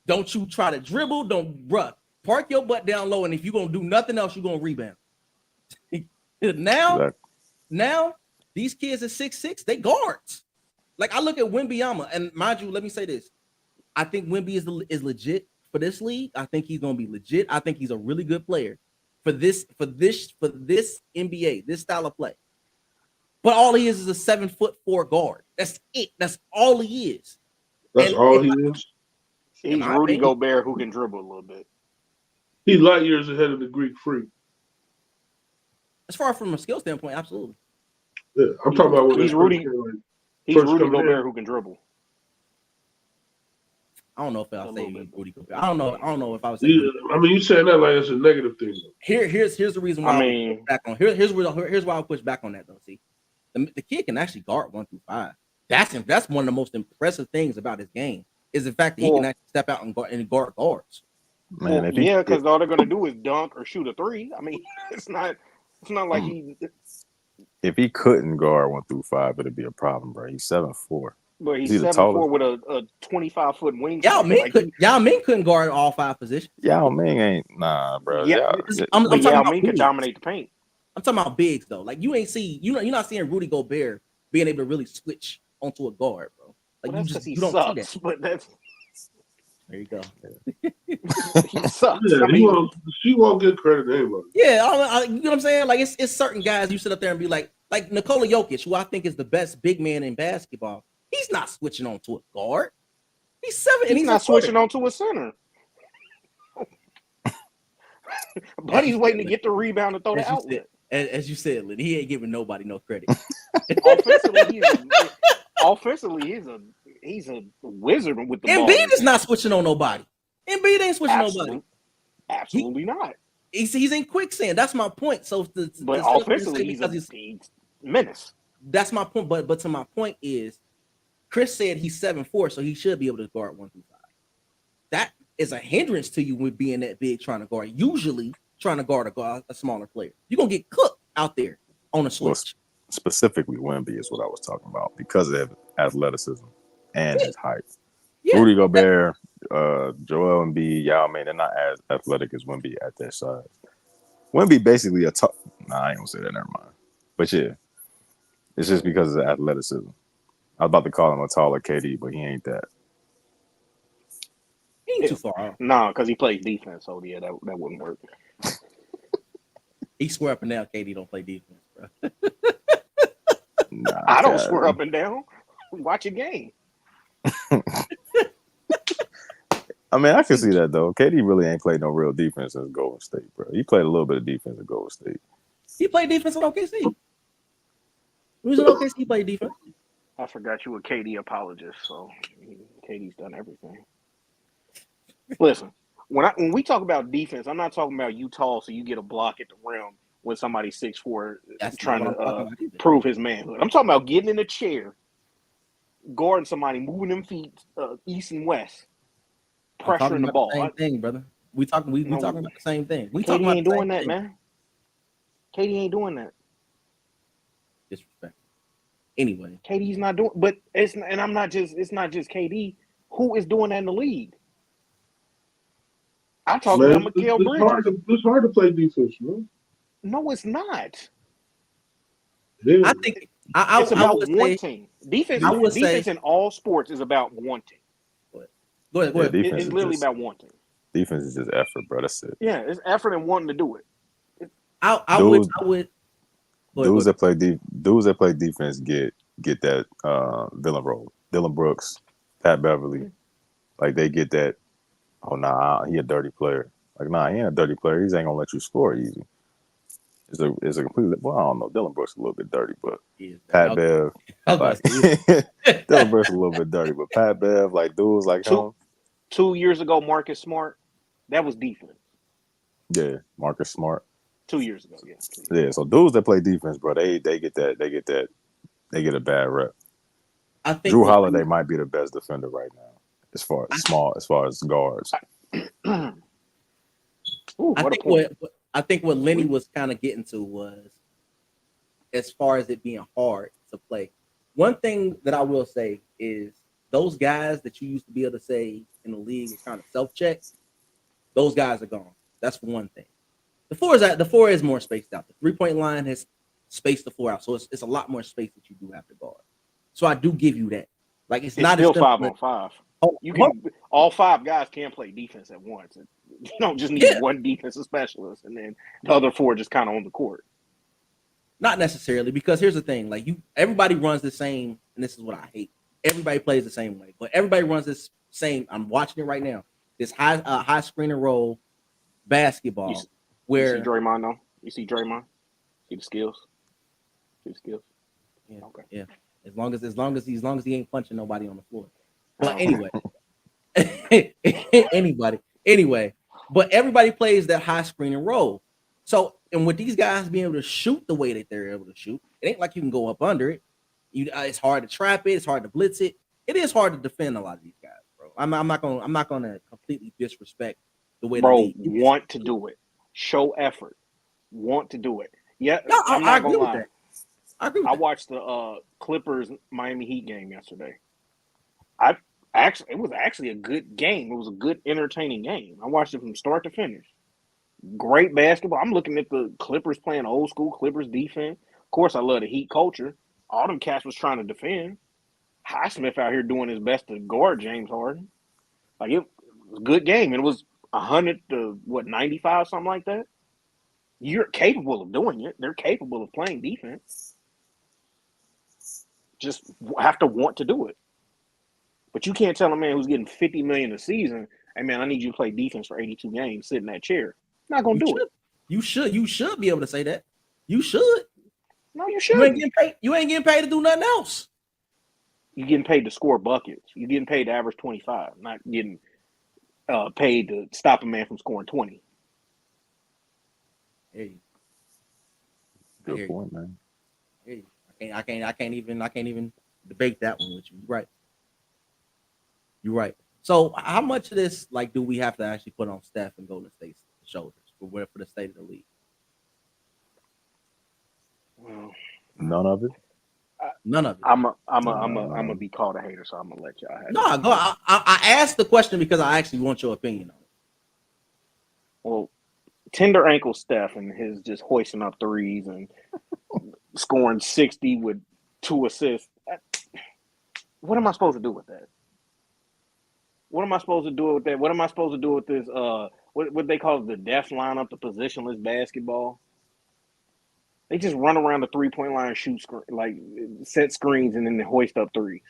Don't you try to dribble. Bruh, park your butt down low, and if you're gonna do nothing else, you're gonna rebound. Now, these kids at 6'6", they guards. Like, I look at Wembanyama, and mind you, let me say this. I think Wemby is legit for this league. I think he's gonna be legit. I think he's a really good player for this NBA, this style of play. But all he is a 7'4" guard. That's it. That's all he is. That's all he is. He's Rudy Gobert who can dribble a little bit. He's light years ahead of the Greek Freak. As far from a skill standpoint, absolutely. Yeah, I'm talking about He's Rudy. He's Rudy Gobert who can dribble. I don't know if I'll say Rudy Gobert. I don't know if I was. I mean, you saying that like it's a negative thing. Here's the reason why I push back on. Here's why I push back on that though. See, the kid can actually guard 1 through 5. That's one of the most impressive things about his game is the fact that he can actually step out and guard guards. Man, because all they're gonna do is dunk or shoot a three. I mean, it's not like he. If he couldn't guard 1 through 5, it'd be a problem, bro. He's 7'4". But he's 7'4" with a 25-foot wingspan. Yao Ming couldn't guard all 5 positions. Yao Ming ain't bro. Yeah, Yao Ming can dominate the paint. I'm talking about bigs though. Like you're not seeing Rudy Gobert being able to really switch onto a guard, bro. Like well, you don't see that. But that's there you go. He sucks. Yeah, she won't get credit to anybody. Yeah, you know what I'm saying? Like it's certain guys you sit up there and be like Nikola Jokic, who I think is the best big man in basketball. He's not switching on to a guard. He's 7, and he's not switching on to a center. Buddy's waiting to get the rebound and throw the outlet. As you said, Lynn, he ain't giving nobody no credit. Offensively, he's a wizard with the ball. Embiid is not switching on nobody. Embiid ain't switching on nobody. Absolutely not. He's in quicksand. That's my point. So, but offensively, he's a menace. That's my point. But to my point is, Chris said he's 7'4", so he should be able to guard 1 through 5. That is a hindrance to you with being that big trying to guard. Usually, trying to guard a smaller player, you're gonna get cooked out there on a switch. Well, specifically, Wemby is what I was talking about because of his athleticism and his height. Yeah. Rudy Gobert, Joel Embiid, Yao Ming, they're not as athletic as Wemby at their size. Wemby basically a tough. Nah, I ain't gonna say that. Never mind. But yeah, it's just because of the athleticism. I was about to call him a taller KD, but he ain't that. He ain't too far off. No, because he plays defense. So yeah, that wouldn't work. He swear up and down KD don't play defense, bro. Nah, I don't swear up and down. Watch a game. I mean, I can see that though. KD really ain't played no real defense in Golden State, bro. He played a little bit of defense in Golden State. He played defense in OKC. Who's in OKC? He played defense. I forgot you were KD apologist, so KD's done everything. Listen, when we talk about defense, I'm not talking about you tall so you get a block at the rim when somebody's 6'4" trying to prove his manhood. I'm talking about getting in a chair, guarding somebody, moving them feet east and west, pressuring the ball. Same thing, brother. We talking about the same thing. KD ain't doing that, man. KD ain't doing that. Disrespect. Anyway, KD's not doing, but it's not just KD. Who is doing that in the league? I'm talking about Mikal Bridges. It's hard to play defense, man. No, it's not. Yeah. I think it's about wanting. Defense in all sports is about wanting. Go ahead. Yeah, it's literally about wanting. Defense is just effort, bro. That's it. Yeah, it's effort and wanting to do it. I would. Dudes that play defense get that villain role. Dylan Brooks, Pat Beverly, like they get that. Oh nah, he a dirty player. Like nah, he ain't a dirty player. He ain't gonna let you score easy. is a completely. Well, I don't know. Dylan Brooks a little bit dirty, but Yeah, Pat Bev, like Dylan Brooks a little bit dirty, but Pat Bev, like dudes like him. 2 years ago, Marcus Smart, that was defense. Yeah, Marcus Smart. 2 years ago, yeah. Yeah, so dudes that play defense, bro, they get a bad rep. I think Drew Holiday might be the best defender right now, as far as guards. Ooh, I think what Lenny was kind of getting to was, as far as it being hard to play. One thing that I will say is those guys that you used to be able to say in the league is kind of self-check. Those guys are gone. That's one thing. The four is more spaced out. The 3-point line has spaced the floor out, so it's a lot more space that you do have to guard. So I do give you that. Like it's not still 5-on-5. You can all 5 guys can play defense at once. You don't just need one defensive specialist, and then the other 4 just kind of on the court. Not necessarily, because here's the thing: like everybody runs the same, and this is what I hate. Everybody plays the same way, but everybody runs this same. I'm watching it right now. This high screen and roll basketball. Where you see Draymond though? You see Draymond? See the skills? Yeah. Okay. Yeah. As long as he ain't punching nobody on the floor. But anyway, anyway, but everybody plays that high screen and roll. So, and with these guys being able to shoot the way that they're able to shoot, it ain't like you can go up under it. It's hard to trap it. It's hard to blitz it. It is hard to defend a lot of these guys, bro. I'm not gonna completely disrespect the way. Bro, want to do it. Show effort. Want to do it. Yeah, no, I'm not gonna lie. I watched the Clippers Miami Heat game yesterday. It was actually a good game. It was a good, entertaining game. I watched it from start to finish. Great basketball. I'm looking at the Clippers playing old school Clippers defense. Of course, I love the Heat culture. All them cats was trying to defend. Highsmith out here doing his best to guard James Harden. Like it was a good game. And it was 100 to 95, something like that. You're capable of doing it. They're capable of playing defense. Just have to want to do it. But you can't tell a man who's getting $50 million a season, hey man, I need you to play defense for 82 games, sit in that chair. Not gonna do it. You should be able to say that. You should. No, you should. You ain't getting paid to do nothing else. You're getting paid to score buckets. You're getting paid to average 25, not getting paid to stop a man from scoring 20. Hey. Good point, man. Hey, I can't even debate that one with you. You're right. So how much of this do we have to actually put on Steph and Golden State's shoulders for the state of the league? Well, none of it. None of it. I'm gonna be called a hater, so I'm gonna let y'all have it. No, go. I asked the question because I actually want your opinion on it. Well, tender ankle Steph and his just hoisting up threes and scoring 60 with 2 assists. What am I supposed to do with that? What am I supposed to do with that? What am I supposed to do with this? What they call the death lineup, the positionless basketball. They just run around the 3-point line, shoot set screens, and then they hoist up threes.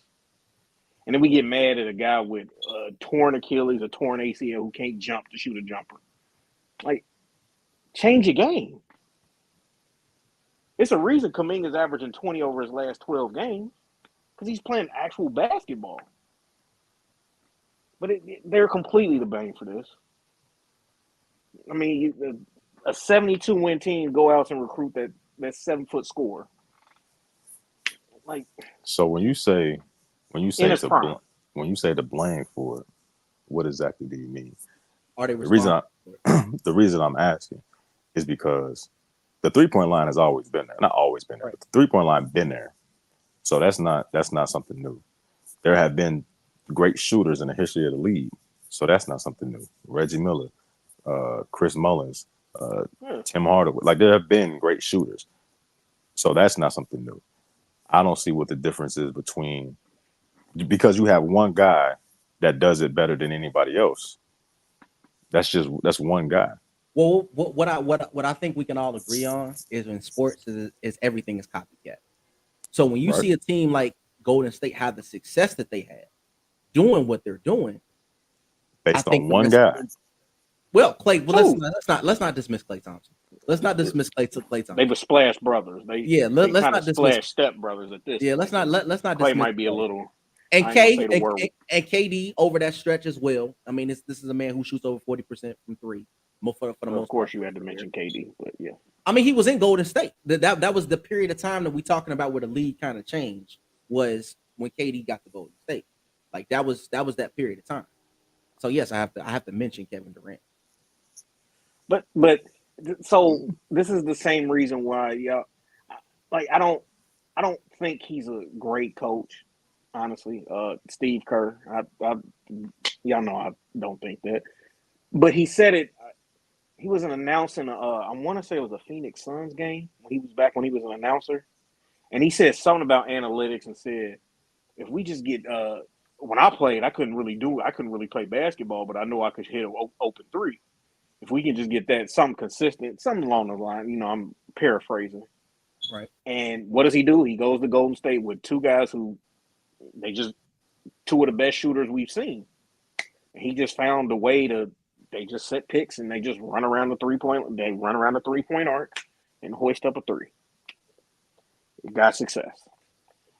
And then we get mad at a guy with a torn Achilles, a torn ACL who can't jump to shoot a jumper. Change your game. It's a reason Kuminga's averaging 20 over his last 12 games because he's playing actual basketball. But they're completely to blame for this. I mean, a 72-win team go out and recruit that 7-foot scorer. So when you say the blame for it, what exactly do you mean? Are they the reason I'm asking is because the 3-point line has always been there. Not always been there, right. But the 3-point line been there. So that's not something new. There have been great shooters in the history of the league. So that's not something new. Reggie Miller, Chris Mullins, Tim Hardaway. There have been great shooters. So that's not something new. I don't see what the difference is because you have one guy that does it better than anybody else. That's one guy. Well, what I think we can all agree on is in sports is everything is copycat. So when you see a team like Golden State have the success that they had, doing what they're doing, based on one guy. Well, Clay. Well, Who? let's not dismiss Clay Thompson. Let's not dismiss Clay Thompson. They were Splash Brothers. They Let's kind not of dismiss. Splash Step Brothers at this. Yeah, point. let's not Clay dismiss might be a little. And I ain't gonna K say the word. and KD over that stretch as well. I mean, this is a man who shoots over 40% from three. For the Of most course, part. you had to mention KD, but yeah. I mean, he was in Golden State. That was the period of time that we talking about where the league kind of changed, was when KD got to Golden State. Like that was that period of time. So yes, I have to mention Kevin Durant. But so this is the same reason why, yeah, like I don't think he's a great coach, honestly. Steve Kerr, y'all know I don't think that, but he said it. He was announcing. I want to say it was a Phoenix Suns game when he was an announcer, and he said something about analytics and said, if we just get when I played, I couldn't really play basketball, but I know I could hit an open three. If we can just get that something consistent, something along the line, I'm paraphrasing. Right. And what does he do? He goes to Golden State with two guys who two of the best shooters we've seen. And he just found a way they just set picks and they just run around the 3-point arc and hoist up a three. He got success.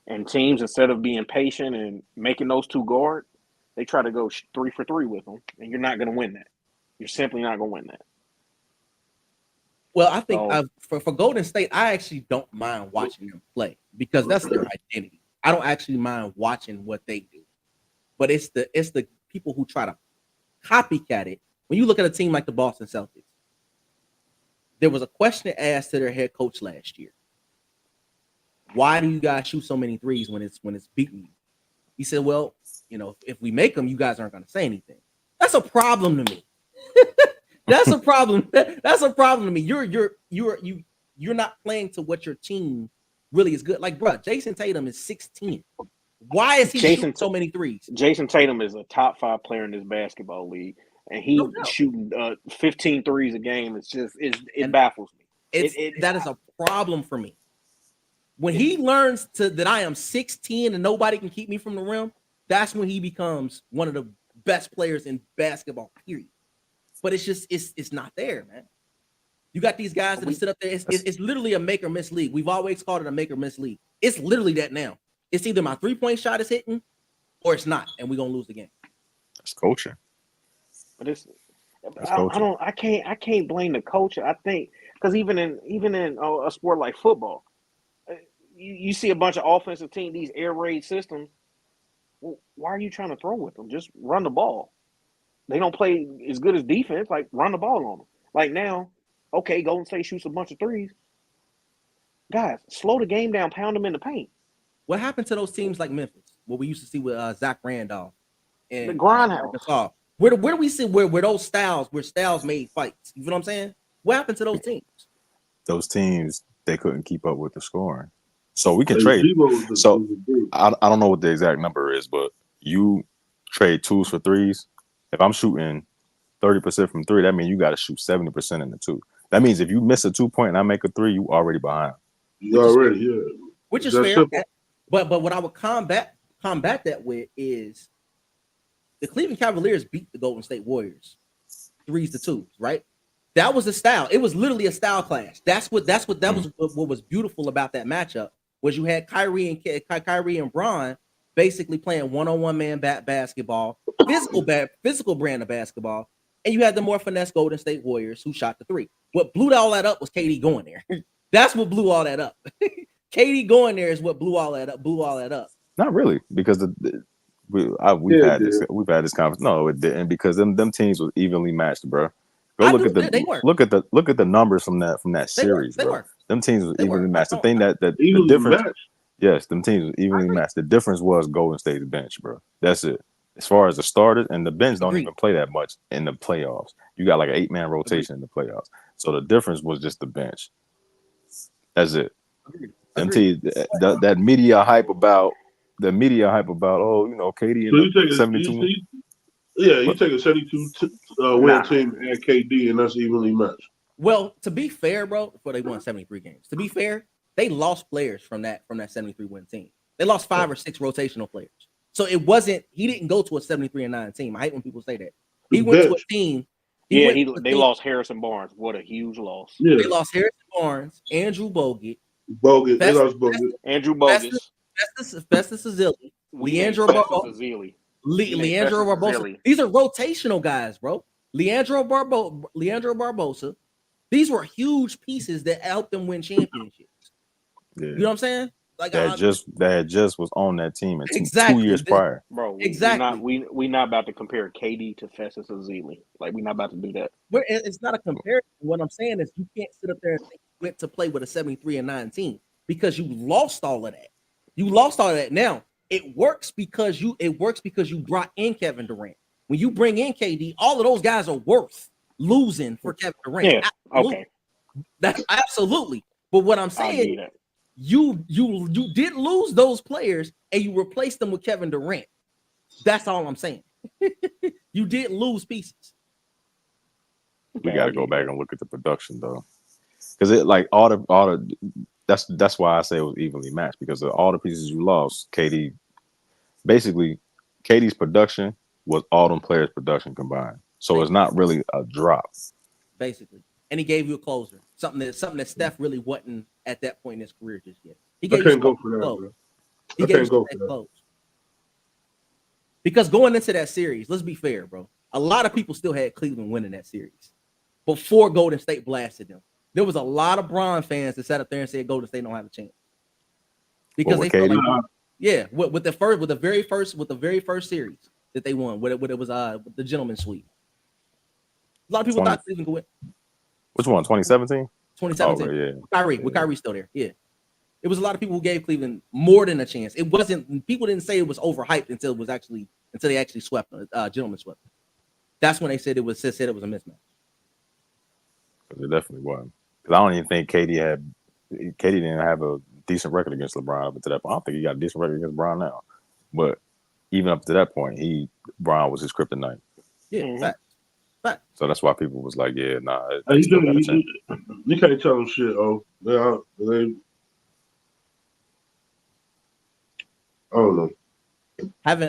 And teams, instead of being patient and making those two guard, they try to go 3 for 3 with them. And you're not going to win that. You're simply not going to win that. Well, I think for Golden State, I actually don't mind watching them play because that's their identity. I don't actually mind watching what they do, but it's the people who try to copycat it. When you look at a team like the Boston Celtics, there was a question asked to their head coach last year. Why do you guys shoot so many threes when it's beating you? He said, well, if we make them, you guys aren't going to say anything. That's a problem to me. That's a problem. That's a problem to me. You're not playing to what your team really is good. Like, bro, Jason Tatum is 6'10". Why is he shooting so many threes? Jason Tatum is a top 5 player in this basketball league, and he's shooting 15 threes a game. It baffles me. That is a problem for me. When he learns that I am 6'10" and nobody can keep me from the rim, that's when he becomes one of the best players in basketball, period. But it's not there, man. You got these guys that sit up there. It's literally a make or miss league. We've always called it a make or miss league. It's literally that now. It's either my 3-point shot is hitting or it's not, and we're gonna lose the game. That's coaching. But I can't blame the coach. I think because even in a sport like football, you see a bunch of offensive team, these air raid systems. Well, why are you trying to throw with them? Just run the ball. They don't play as good as defense. Like, run the ball on them. Like now, okay, Golden State shoots a bunch of threes. Guys, slow the game down, pound them in the paint. What happened to those teams like Memphis? What we used to see with Zach Randolph and the grindhouse. Where do we see where those styles made fights? You know what I'm saying? What happened to those teams? Those teams, they couldn't keep up with the scoring. So we can trade. So I don't know what the exact number is, but you trade 2s for 3s. If I'm shooting 30% from 3, that means you got to shoot 70% in the 2. That means if you miss a 2-point and I make a 3, you already behind. Which is fair. Simple. But what I would combat that with is the Cleveland Cavaliers beat the Golden State Warriors 3s to 2s, right? That was a style. It was literally a style clash. That was what was beautiful about that matchup, was you had Kyrie and Bron basically playing one-on-one man basketball, physical brand of basketball, and you had the more finesse Golden State Warriors who shot the 3. What blew all that up was KD going there. That's what blew all that up. KD going there is what blew all that up. Not really, because we've had this conference. No, it didn't, because them teams was evenly matched, bro. Look at the numbers from that series, bro. Them teams was evenly matched. The thing that the difference. Yes, them teams was evenly matched. The difference was Golden State's bench, bro. That's it. As far as the starters, and the bench don't even play that much in the playoffs. You got like an 8-man rotation in the playoffs. So the difference was just the bench. That's it. Them teams, that media hype about KD and 72. You take a 72 win team and KD, and that's evenly matched. Well, to be fair, bro, before they won 73 games. To be fair, they lost players from that 73 win team. They lost 5 or 6 rotational players. So he didn't go to a 73-9 team. I hate when people say that. He went to a team They lost Harrison Barnes. What a huge loss. Yeah, They lost Harrison Barnes, Andrew Bogut, Bogut. They Festus, lost Bogut. Andrew Bogus. Festus Ezeli, Leandro Leandro Leandro Barbosa. These are rotational guys, bro. Leandro Barbosa. These were huge pieces that helped them win championships. Yeah. You know what I'm saying? Like that just was on that team in exactly. 2 years prior. Bro, exactly. We not about to compare KD to Festus Ezeli. Like, we're not about to do that. It's not a comparison. What I'm saying is you can't sit up there and think you went to play with a 73-9 team because you lost all of that. You lost all of that. Now it works because you brought in Kevin Durant. When you bring in KD, all of those guys are worth losing for Kevin Durant. Yeah, absolutely. okay. That's absolutely. But what I'm saying, you did lose those players and you replaced them with Kevin Durant. That's all I'm saying. You did lose pieces. We got to go back and look at the production though, because it like all the that's why I say it was evenly matched, because of all the pieces you lost. KD's production was all them players' production combined, so it's not really a drop. Basically, and he gave you a closer, something that Steph really wasn't at that point in his career just yet. He gave I can't go for that, bro. He gave you that close. Because going into that series, let's be fair, bro. A lot of people still had Cleveland winning that series before Golden State blasted them. There was a lot of Bron fans that sat up there and said Golden State don't have a chance because they felt like, with the very first series that they won, what it was with the gentleman's sweep. A lot of people thought Cleveland could win. Which one? 2017. 2017. Oh, yeah. With Kyrie still there. Yeah. It was a lot of people who gave Cleveland more than a chance. It wasn't. People didn't say it was overhyped until they actually swept. Gentlemen swept. That's when they said it was a mismatch. It definitely was. Because I don't even think KD didn't have a decent record against LeBron up to that point. I don't think he got a decent record against LeBron now. But even up to that point, LeBron was his kryptonite. Yeah, fact. So that's why people was like, yeah, nah. You can't tell them shit. Oh, I don't know.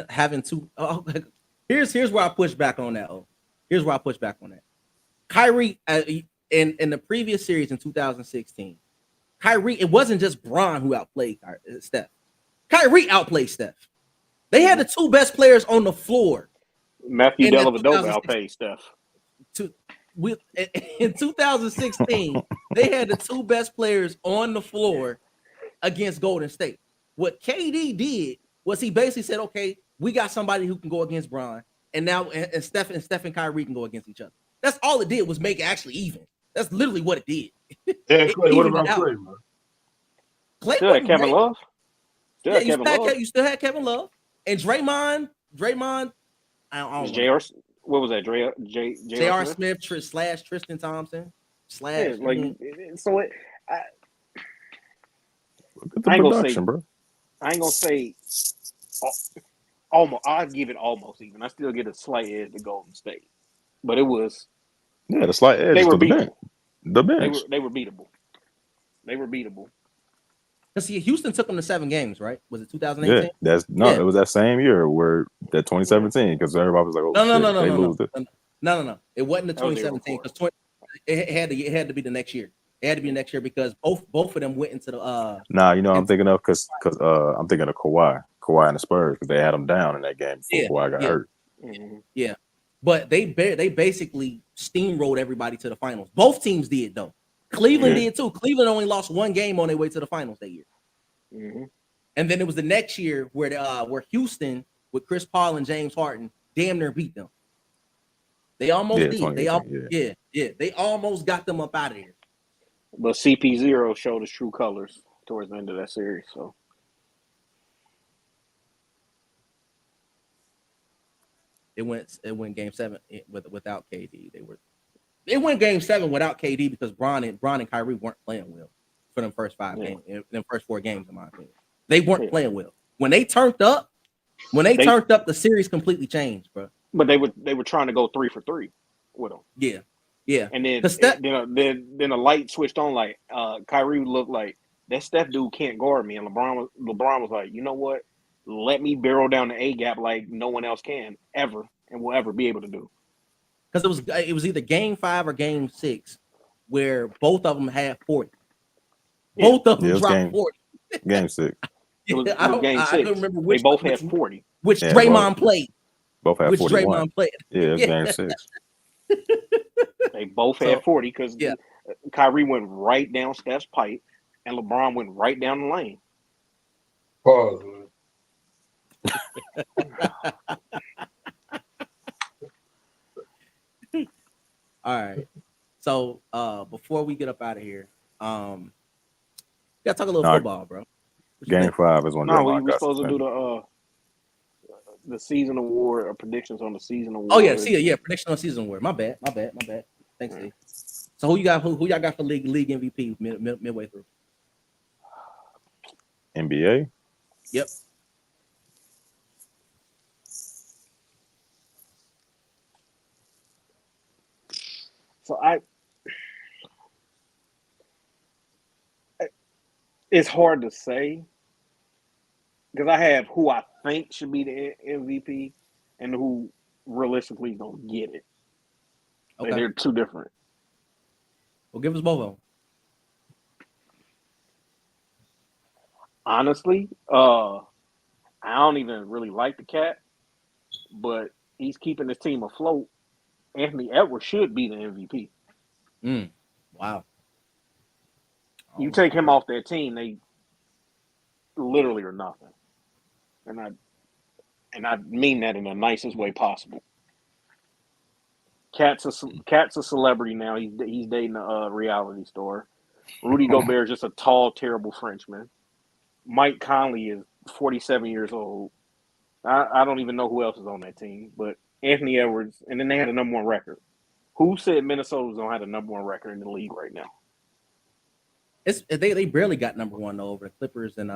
Having two. Oh, here's where I push back on that. Here's where I push back on that. Kyrie in the previous series in 2016, Kyrie, it wasn't just Bron who outplayed Steph. Kyrie outplayed Steph. They had the two best players on the floor. Matthew Dellavedova outplayed Steph. In 2016, they had the two best players on the floor against Golden State. What KD did was he basically said, okay, we got somebody who can go against Bron, and now and Steph and Kyrie can go against each other. That's all it did was make it actually even. That's literally what it did. Yeah, Clay, what about Clay, man? Clay still had Kevin Love. You still had Kevin Love. And Draymond, I don't know. What was that? J.R. Smith / Tristan Thompson / I ain't gonna say almost. I'd give it almost even. I still get a slight edge to Golden State, but it was the slight edge. They were beatable. The bench. They were beatable. They were beatable. Because Houston took them to 7 games, right? Was it 2018? Yeah, it was that same year where that 2017, because everybody was like, "Oh, No. It wasn't the 2017 because it had to be the next year. It had to be the next year because both of them went into the. I'm thinking of because I'm thinking of Kawhi and the Spurs because they had them down in that game before Kawhi got hurt. Mm-hmm. Yeah, but they basically steamrolled everybody to the finals. Both teams did though. Cleveland did too. Cleveland only lost 1 game on their way to the finals that year. Mm-hmm. And then it was the next year where Houston with Chris Paul and James Harden damn near beat them. They almost did. They almost got them up out of there. But CP0 showed his true colors towards the end of that series. So it went game 7 without KD. It went game 7 without KD because Bron and Kyrie weren't playing well for them first 5 games, them first 4 games, in my opinion. They weren't playing well. When they turned up, the series completely changed, bro. But they were trying to go 3 for 3 with them. Yeah. And then then the light switched on. Like Kyrie looked like that Steph dude can't guard me, and LeBron was like, you know what? Let me barrel down the A gap like no one else can ever and will ever be able to do. because it was either game 5 or game 6 where both of them had 40. Yeah. Both of them Yeah, it was dropped game- 40. Game 6. It was, I don't game 6. don't remember They which both which, had 40. which Yeah, Draymond played. Both had Which 41. Draymond played. Yeah, it was Yeah. game 6. They both So, had 40 because yeah. Kyrie went right down Steph's pipe and LeBron went right down the lane. Pause, man. All right. So before we get up out of here, gotta talk a little Nah, football, bro. What you Game think? 5 is when No, we Draymond were got supposed to do suspended. the season award or predictions on the season award. Oh yeah, prediction on season award. My bad. Thanks, Steve. So who you got? Who y'all got for league MVP midway through? NBA? Yep. So it's hard to say because I have who I think should be the MVP and who realistically is gonna get it. Okay. And they're two different. Well, give us both of them. Honestly, I don't even really like the cat, but he's keeping his team afloat. Anthony Edwards should be the MVP. Wow. You take him off that team, they literally are nothing. And I mean that in the nicest way possible. Cat's a celebrity now. He's dating a reality star. Rudy Gobert is just a tall, terrible Frenchman. Mike Conley is 47 years old. I don't even know who else is on that team, but Anthony Edwards, and then they had a number 1 record. Who said Minnesota's gonna have the number 1 record in the league right now? They barely got number 1 though, over the Clippers and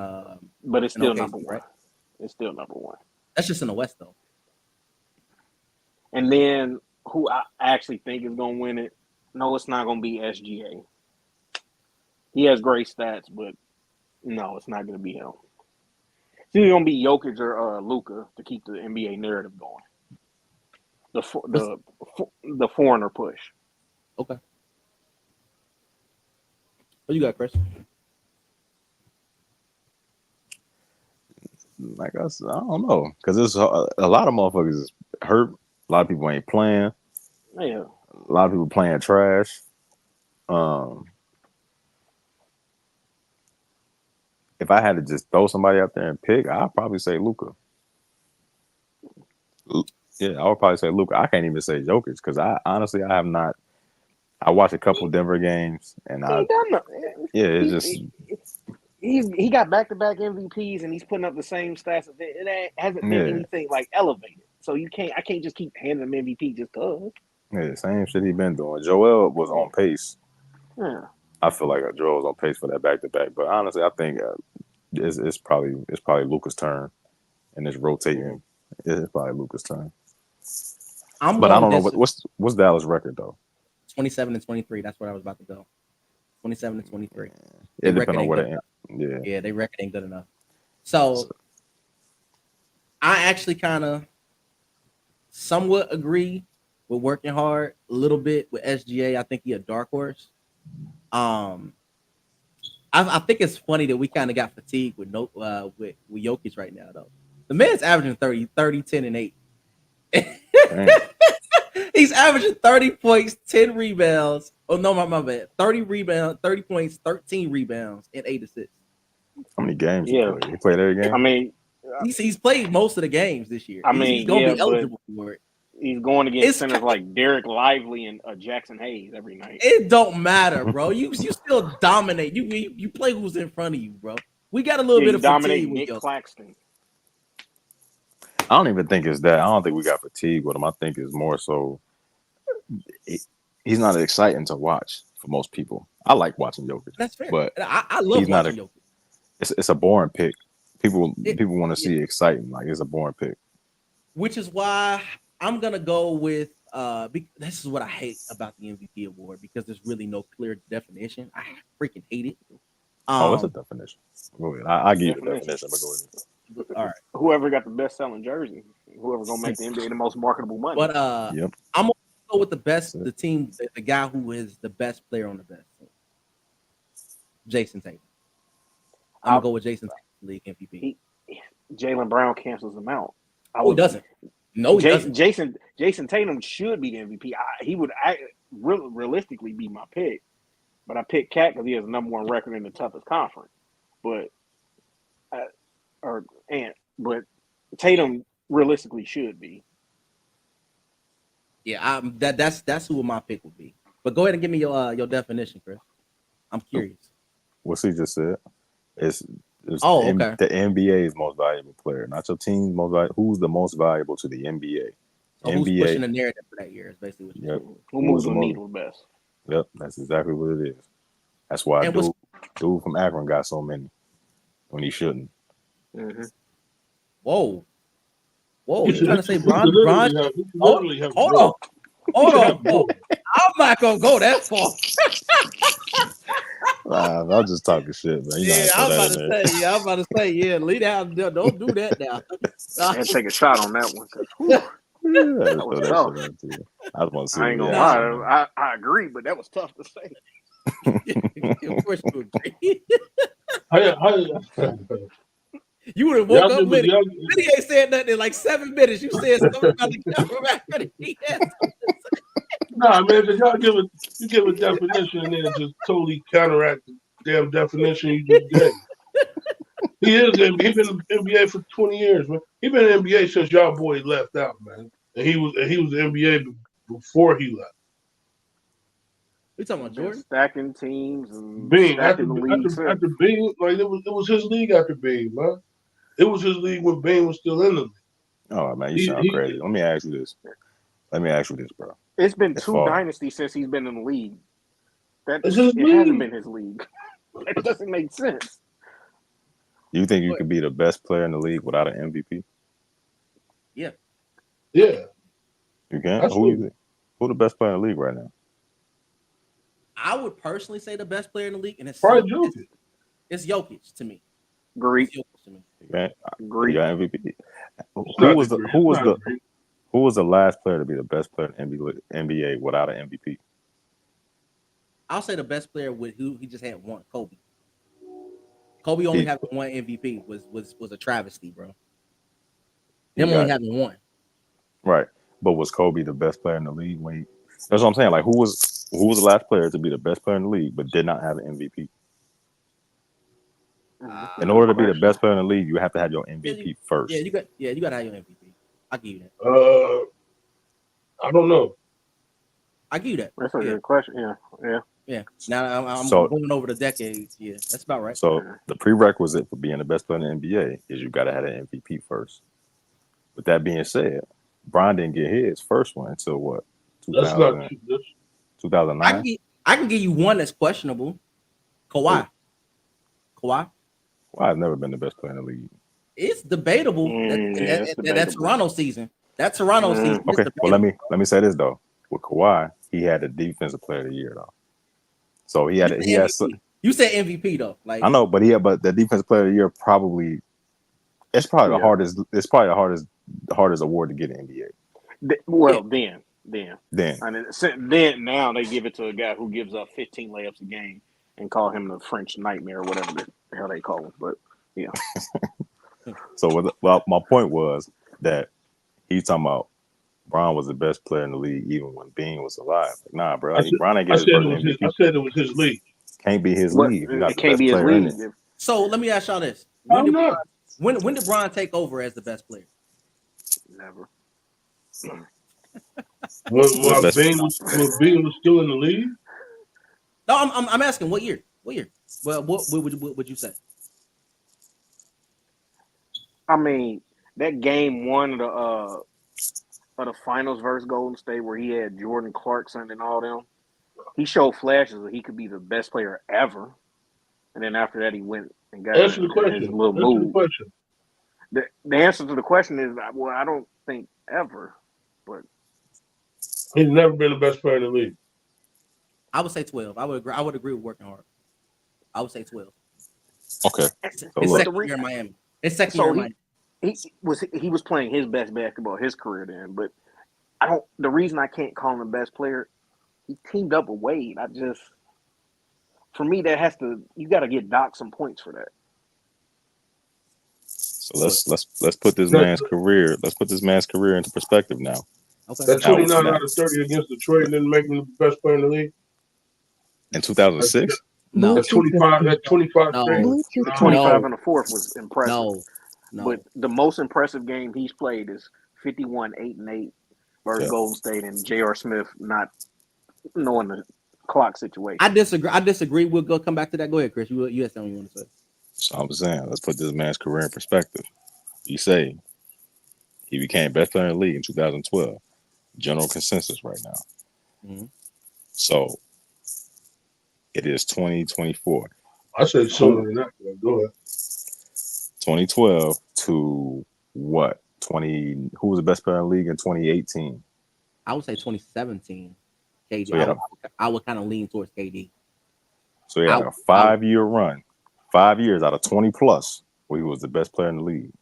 But it's still OKC, number 1. right? It's still number 1. That's just in the West though. And then who I actually think is gonna win it? No, it's not gonna be SGA. He has great stats, but no, it's not gonna be him. It's either gonna be Jokic or Luka to keep the NBA narrative going. The foreigner push. Okay. What you got, Chris? Like I said, I don't know. Because there's a lot of motherfuckers is hurt. A lot of people ain't playing. Yeah. A lot of people playing trash. If I had to just throw somebody out there and pick, I'd probably say Luka. Yeah, I would probably say Luka. I can't even say Jokic because I have not. I watched a couple Denver games and he got back-to-back MVPs and he's putting up the same stats. It hasn't been anything like elevated. So I can't just keep handing him MVP just cause. Yeah, same shit he been doing. Joel was on pace. Yeah. I feel like Joel was on pace for that back-to-back, but honestly, I think it's probably Luka's turn, and it's rotating. It's probably Luka's turn. But I don't know what's Dallas' record though. 27-23. That's where I was about to go. 27-23. It depends on what it is. Yeah, they record ain't good enough. So I actually kind of somewhat agree with working hard a little bit with SGA. I think he a dark horse. I think it's funny that we kind of got fatigued with Jokic right now though. The man's averaging 30, 10, and 8. He's averaging 30 points, 10 rebounds. Oh no, my bad. 30 rebounds, 30 points, 13 rebounds, and 8 assists. How many games he played? He played every game? I mean, he's played most of the games this year. I mean, he's gonna be eligible for it. He's going against centers like Derek Lively and Jackson Hayes every night. It don't matter, bro. You still dominate. You play who's in front of you, bro. We got a little bit of fatigue with Nick Claxton. I don't even think it's that. I don't think we got fatigue with him. I think it's more so he's not exciting to watch for most people. I like watching Jokic. That's fair. But I love watching Jokic. It's a boring pick. People want to see exciting. Like it's a boring pick. Which is why I'm gonna go with this is what I hate about the MVP award because there's really no clear definition. I freaking hate it. What's the definition? Go ahead. I give you the definition, but go ahead. All right. Whoever got the best selling jersey, whoever gonna make the NBA the most marketable money. But I'm gonna go go with the best, the team, the guy who is the best player on the best team. Jason Tatum. I'm gonna go with Jason Tatum, league MVP. Jaylen Brown cancels him out. He doesn't. No, he doesn't. Jason Tatum should be the MVP. He would realistically be my pick, but I picked Cat because he has the #1 record in the toughest conference. But Tatum realistically should be. Yeah, that's who my pick would be. But go ahead and give me your definition, Chris. I'm curious. What he just said is the NBA's most valuable player, not your team's most valuable. Who's the most valuable to the NBA? So who's pushing the narrative for that year is basically what you're saying. Who moves the needle best? Yep, that's exactly what it is. That's why dude from Akron got so many when he shouldn't. Mm-hmm. Whoa, you trying to say Bron? Hold on. I'm not gonna go that far. I'm just talking shit, man. I'm about to say, lead out. Don't do that now. I take a shot on that one. That was tough. I want to see. I ain't gonna lie. I agree, but that was tough to say. Of course you agree. You would have woke up with it. Liddy ain't said nothing in like 7 minutes. You said something about the camera. Nah, man, because you give a definition and then just totally counteract the damn definition you just gave. He's been in the NBA for 20 years, man. He's been in the NBA since y'all boy left out, man. And he was in the NBA before he left. We talking about Jordan? Stacking teams and Bean after Bean, like it was his league after Bean, man. It was his league when Bean was still in the league. Oh man, you sound crazy. Let me ask you this, bro. It's been two dynasties since he's been in the league. It hasn't been his league. It doesn't make sense. You think you could be the best player in the league without an MVP? Yeah. Yeah. You can? Who the best player in the league right now? I would personally say the best player in the league, and it's Jokic. It's Jokic to me. Greek. Okay. Greek. You got MVP. Who was the last player to be the best player in NBA without an MVP? I'll say the best player who he just had one, Kobe. Kobe only having one MVP was a travesty, bro. Him only having one. Right. But was Kobe the best player in the league that's what I'm saying. Like who was the last player to be the best player in the league but did not have an MVP? In order to be the best player in the league, you have to have your MVP first. You got to have your MVP. I'll give you that. I don't know. I'll give you that. That's a good question. Yeah. Now I'm going over the decades. Yeah, that's about right. So the prerequisite for being the best player in the NBA is you got to have an MVP first. With that being said, Bron didn't get his first one until what? 2009. I can give you one that's questionable. Kawhi. Kawhi's never been the best player in the league. It's debatable. That's Toronto season. That's Toronto season. Okay, well let me say this though. With Kawhi, he had the defensive player of the year though. So he had you said MVP though. Like I know, but the defensive player of the year it's probably the hardest award to get in NBA. Well, then. Then now they give it to a guy who gives up 15 layups a game and call him the French nightmare or whatever the hell they call him. But yeah. So my point was that he's talking about Bron was the best player in the league even when Bean was alive. Like, nah, bro. Bron ain't get his first MVP. I said it was his league. Can't be his league. It can't be his league. So let me ask y'all this: when did Bron take over as the best player? Never. When Bean was still in the league? No, I'm asking what year? What year? Well, what would you say? I mean, that game one of the finals versus Golden State where he had Jordan Clarkson and all them, he showed flashes that he could be the best player ever. And then after that, he went and got his little move. The answer to the question is, well, I don't think ever, but he's never been the best player in the league. I would say 12. I would agree with working hard. I would say 12. Okay. It's second year in Miami. It's second year in Miami. He was playing his best basketball his career then, but The reason I can't call him the best player, he teamed up with Wade. For me, you got to get Doc some points for that. So let's put this man's career. Let's put this man's career into perspective now. Okay. That 29 out of 30 against Detroit didn't make him the best player in the league. In 2006? No. That 25 No. straight. The 25 and the fourth was impressive. No. But the most impressive game he's played is 51, 8-8 versus Golden State and J.R. Smith not knowing the clock situation. I disagree. We'll come back to that. Go ahead, Chris. You had something you want to say. So I'm saying, let's put this man's career in perspective. You say he became best player in the league in 2012. General consensus right now. Mm-hmm. So it is 2024. I say sooner than that. Go ahead. 2012 to what? 20. Who was the best player in the league in 2018? I would say 2017. KD. So I would kind of lean towards KD. So he had a 5-year run, 5 years out of 20 plus, where he was the best player in the league.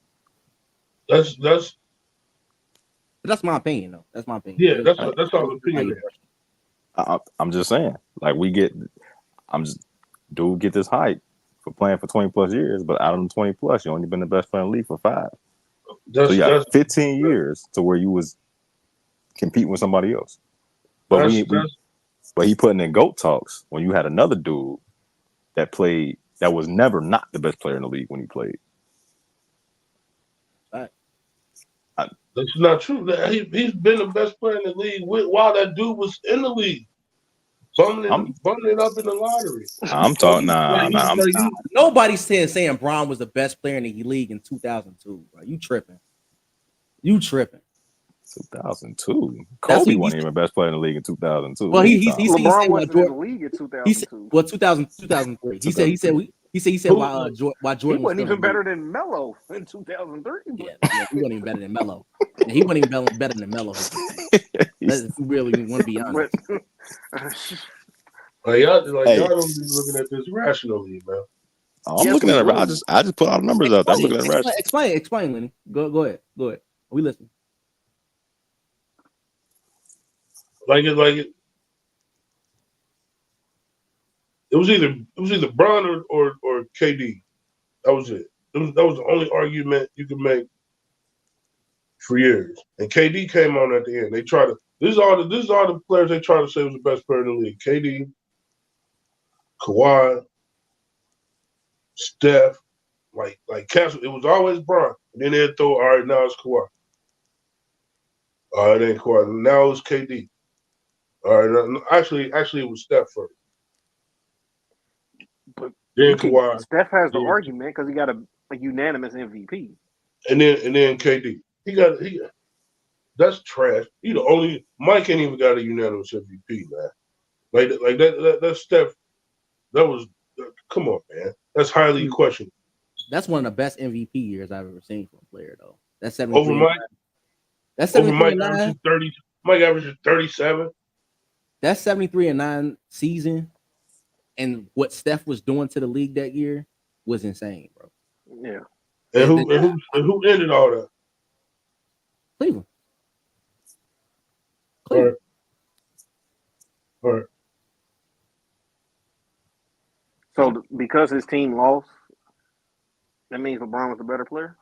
That's my opinion, though. That's my opinion. Yeah, that's our opinion. I'm just saying, like dude get this hype for playing for 20 plus years, but out of them 20 plus, you only been the best player in the league for 5. So you got 15 years to where you was competing with somebody else. But but he putting in GOAT talks when you had another dude that was never not the best player in the league when he played. That's not true. He's been the best player in the league while that dude was in the league. Bumming it up in the lottery. I'm talking Nobody's saying Bron was the best player in the league in 2002. Bro. You tripping. 2002. Kobe wasn't even best player in the league in 2002. Well, he LeBron wasn't in the league in 2002. 2003. He said why Jordan he wasn't even better than Melo in 2003. Yeah, he wasn't even better than Melo. He wasn't even better than Melo. Let's really want to be honest. Y'all don't be looking at this rationally, man. I'm looking at it. I just put all the numbers out. I'm looking at it. Explain, Lenny. Go ahead. We listen. It was either Bron or KD. That was it. That was the only argument you could make for years. And KD came on at the end. They try to. This is all the players they try to say was the best player in the league. KD, Kawhi, Steph, like Castle. It was always Bron. And then they'd throw, all right, now it's Kawhi. All right, it ain't Kawhi. Now it's KD. All right, actually, it was Steph first. But then Kawhi. Steph has the argument because he got a unanimous MVP. And then KD. He got that's trash. Mike ain't even got a unanimous MVP, man. Like that Steph. That was come on, man. That's highly questionable. That's one of the best MVP years I've ever seen from a player, though. That's 73. Over Mike. That's 73 over Mike averaging 30. Mike averaging 37. That 73-9 season and what Steph was doing to the league that year was insane, bro. Yeah. And who ended all that? Cleveland. All right. So because his team lost, that means LeBron was the better player.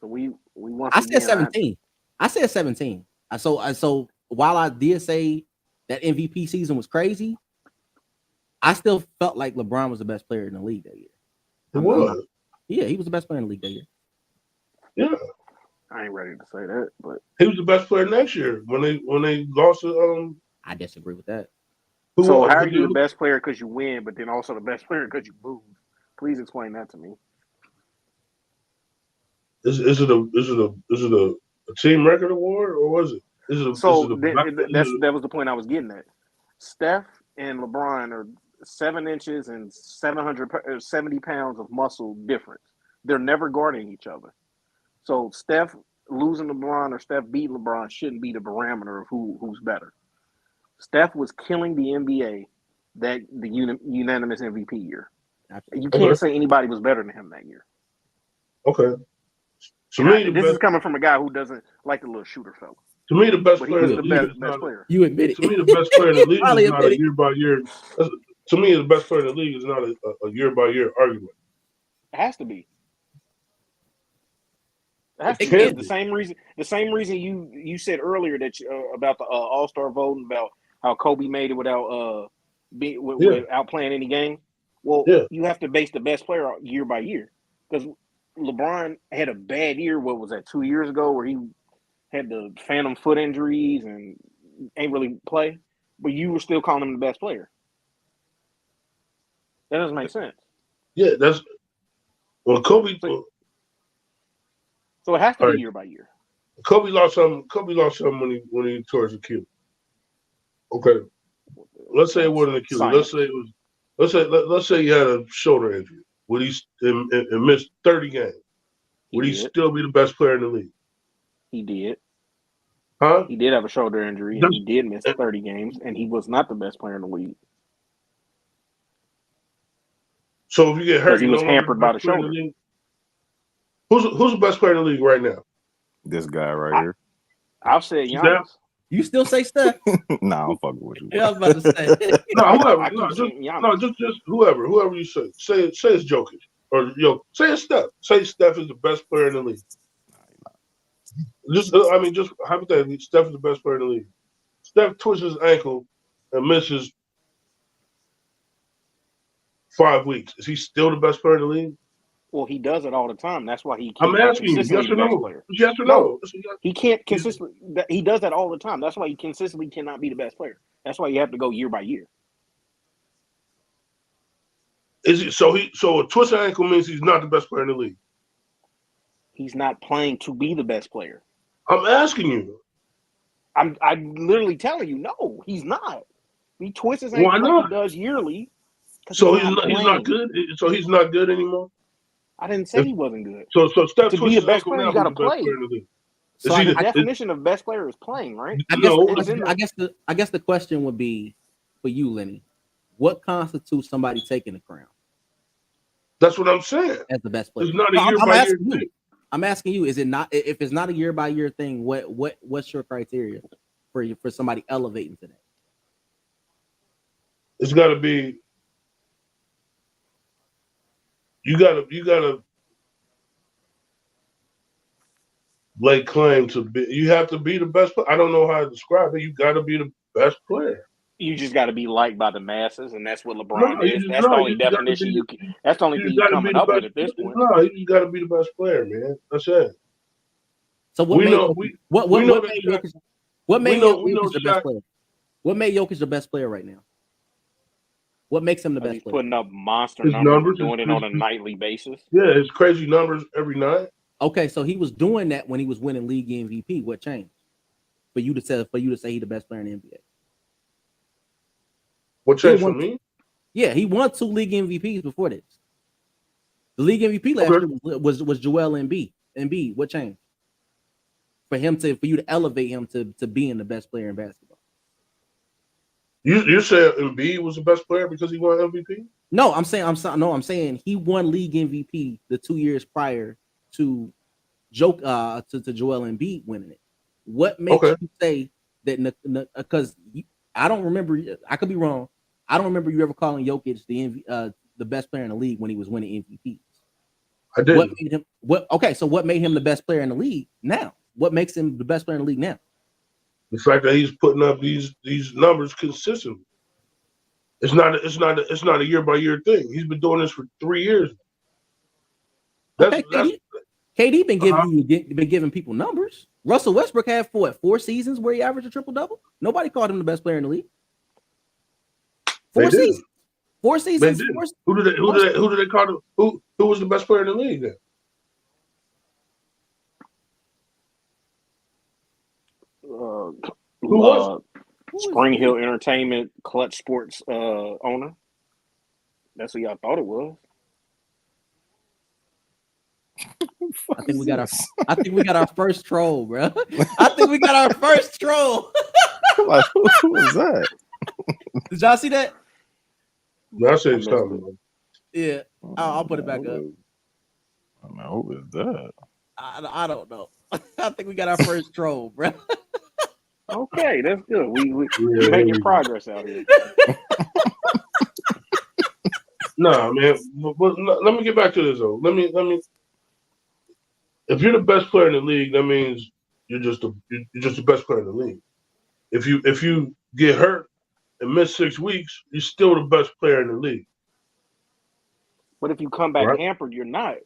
So we once I said 17. I said 17. So while I did say that MVP season was crazy, I still felt like LeBron was the best player in the league that year. It was. Yeah, he was the best player in the league that year. Yeah. I ain't ready to say that, but he was the best player next year when they lost to I disagree with that. So how are you the best player because you win, but then also the best player because you lose? Please explain that to me. Is it a team record award or was it? That was the point I was getting at. Steph and LeBron are 7 inches and 770 pounds of muscle difference. They're never guarding each other. So Steph losing LeBron or Steph beating LeBron shouldn't be the barometer of who's better. Steph was killing the NBA the unanimous MVP year. You can't say anybody was better than him that year. Okay. To me, the This best. is coming from a guy who doesn't like the little shooter fella. To me, the best But he player was in the the league best, is best not. player. You admit it. To me, the best player in the league Probably is not admit a it. year by year. To me, the best player in the league is not a year by year argument. It has to be. It has It to be. can't The be. same reason you said earlier that about the All-Star voting, about how Kobe made it without without playing any game. Well, Yeah. you have to base the best player year by year, because LeBron had a bad year. What was that, 2 years ago, where he had the phantom foot injuries and ain't really play, but you were still calling him the best player. That doesn't make sense. Yeah, that's well. Kobe. So it has to All be right. year by year. Kobe lost something. Kobe lost something when he tore his Achilles. Okay, let's say it wasn't Achilles. Science. Let's say it was. Let's say he had a shoulder injury. Would he and missed 30 games? Would he did. still be the best player in the league? He did. Huh? He did have a shoulder injury, and he did miss 30 games, and he was not the best player in the league. So if you get hurt, Because he was hampered by the shoulder. Who's the best player in the league right now? This guy right here. I've said Giannis. You still say Steph? Nah, I'm fucking with you. Yeah, I was about to say. No, whoever. I keep saying Giannis. No, just whoever you say. Say it's Jokic, or say it's Steph. Say Steph is the best player in the league. Just hypothetically, Steph is the best player in the league. Steph twists his ankle and misses 5 weeks. Is he still the best player in the league? Well, he does it all the time. That's why he can't I'm asking you, consistently yes or be the best no? player. Yes or no? He can't consistently. He does that all the time. That's why he consistently cannot be the best player. That's why you have to go year by year. Is he so a twisted ankle means he's not the best player in the league? He's not playing to be the best player. I'm asking you. I'm literally telling you, no, he's not. He twists his Why ankle not? like he does yearly. So he's not good. So he's not good anymore. I didn't say he wasn't good. So Steph To be twists the his best ankle player, now. you got to He's the best play. player in the league. So The definition of best player is playing, right? I guess the question would be for you, Lenny. What constitutes somebody taking the crown That's what I'm saying. as the best player? It's not a year by year thing. I'm asking you, is it not? If it's not a year by year thing, what's your criteria for somebody elevating to that? It's got to be. You gotta lay claim to be. You have to be the best player. I don't know how to describe it. You got to be the best player. You just got to be liked by the masses, and that's what LeBron is. you That's the only gotta definition be- you can. That's the only thing You you're got to be coming the up with best. at this point. No, you got to be the best player, man. That's it. So what We made know- Jokic, we- what we know made that Jokic, what made we know Jokic the Shaq- best player? What made Jokic the best player right now? What makes him the He's best player? putting up monster His numbers, numbers, and doing it his- on a nightly basis. Yeah, it's crazy numbers every night. Okay, so he was doing that when he was winning league MVP. What changed for you to say he's the best player in the NBA? What changed for won- me? Yeah, he won 2 league MVPs before this. The league MVP last Okay. year was Joel Embiid. Embiid, what changed for you to elevate him to being the best player in basketball? You said Embiid was the best player because he won MVP? No, I'm saying he won league MVP the 2 years prior to Joel Embiid winning it. What makes you say that? Because I don't remember. I could be wrong. I don't remember you ever calling Jokic the best player in the league when he was winning MVPs. I did. What made him? So what made him the best player in the league now? What makes him the best player in the league now? The fact that he's putting up these numbers consistently. It's not a year by year thing. He's been doing this for 3 years. KD been giving people numbers. Russell Westbrook had 4 seasons where he averaged a triple double. Nobody called him the best player in the league. 4 seasons. 4 seasons. Who did they call him? Who was the best player in the league then? Who was Spring Hill Entertainment Clutch Sports owner? That's who y'all thought it was. I think we got our first troll, bro. I think we got our first troll. Like, who was that? Did y'all see that? No, I said something. Yeah, I'll put it back up. I mean, who is that? I don't know. I think we got our first troll, bro. Okay, that's good. We Yeah, making progress out here. Nah, man. But let me get back to this though. Let me. If you're the best player in the league, that means you're just the best player in the league. If you get hurt and miss 6 weeks, you're still the best player in the league. But if you come back Right. hampered, you're not.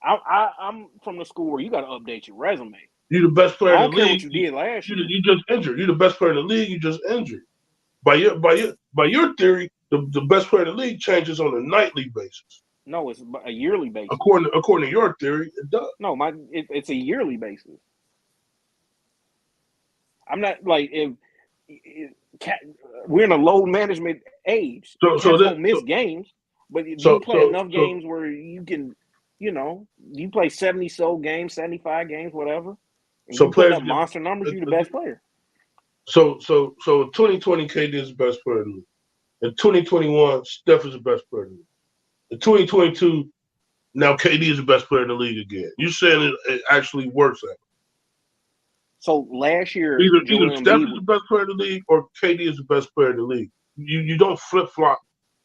I'm from the school where you got to update your resume. You're the best player I in don't the care league. what you did last year. You just injured. You're the best player in the league. You just injured. By your theory, the best player in the league changes on a nightly basis. No, it's a yearly basis. According to your theory, it does. No, it's a yearly basis. I'm not like if we're in a load management age. So don't miss games, but you play enough games where you can, you play 70 games, 75 games, whatever. And so you put players up monster numbers, you're the best player. So 2020, KD is the best player in the league. In 2021, Steph is the best player in the league. In 2022, now KD is the best player in the league again. You saying it actually works out? So last year, Either Joel Steph Embiid is the best player in the league or KD is the best player in the league. You don't flip flop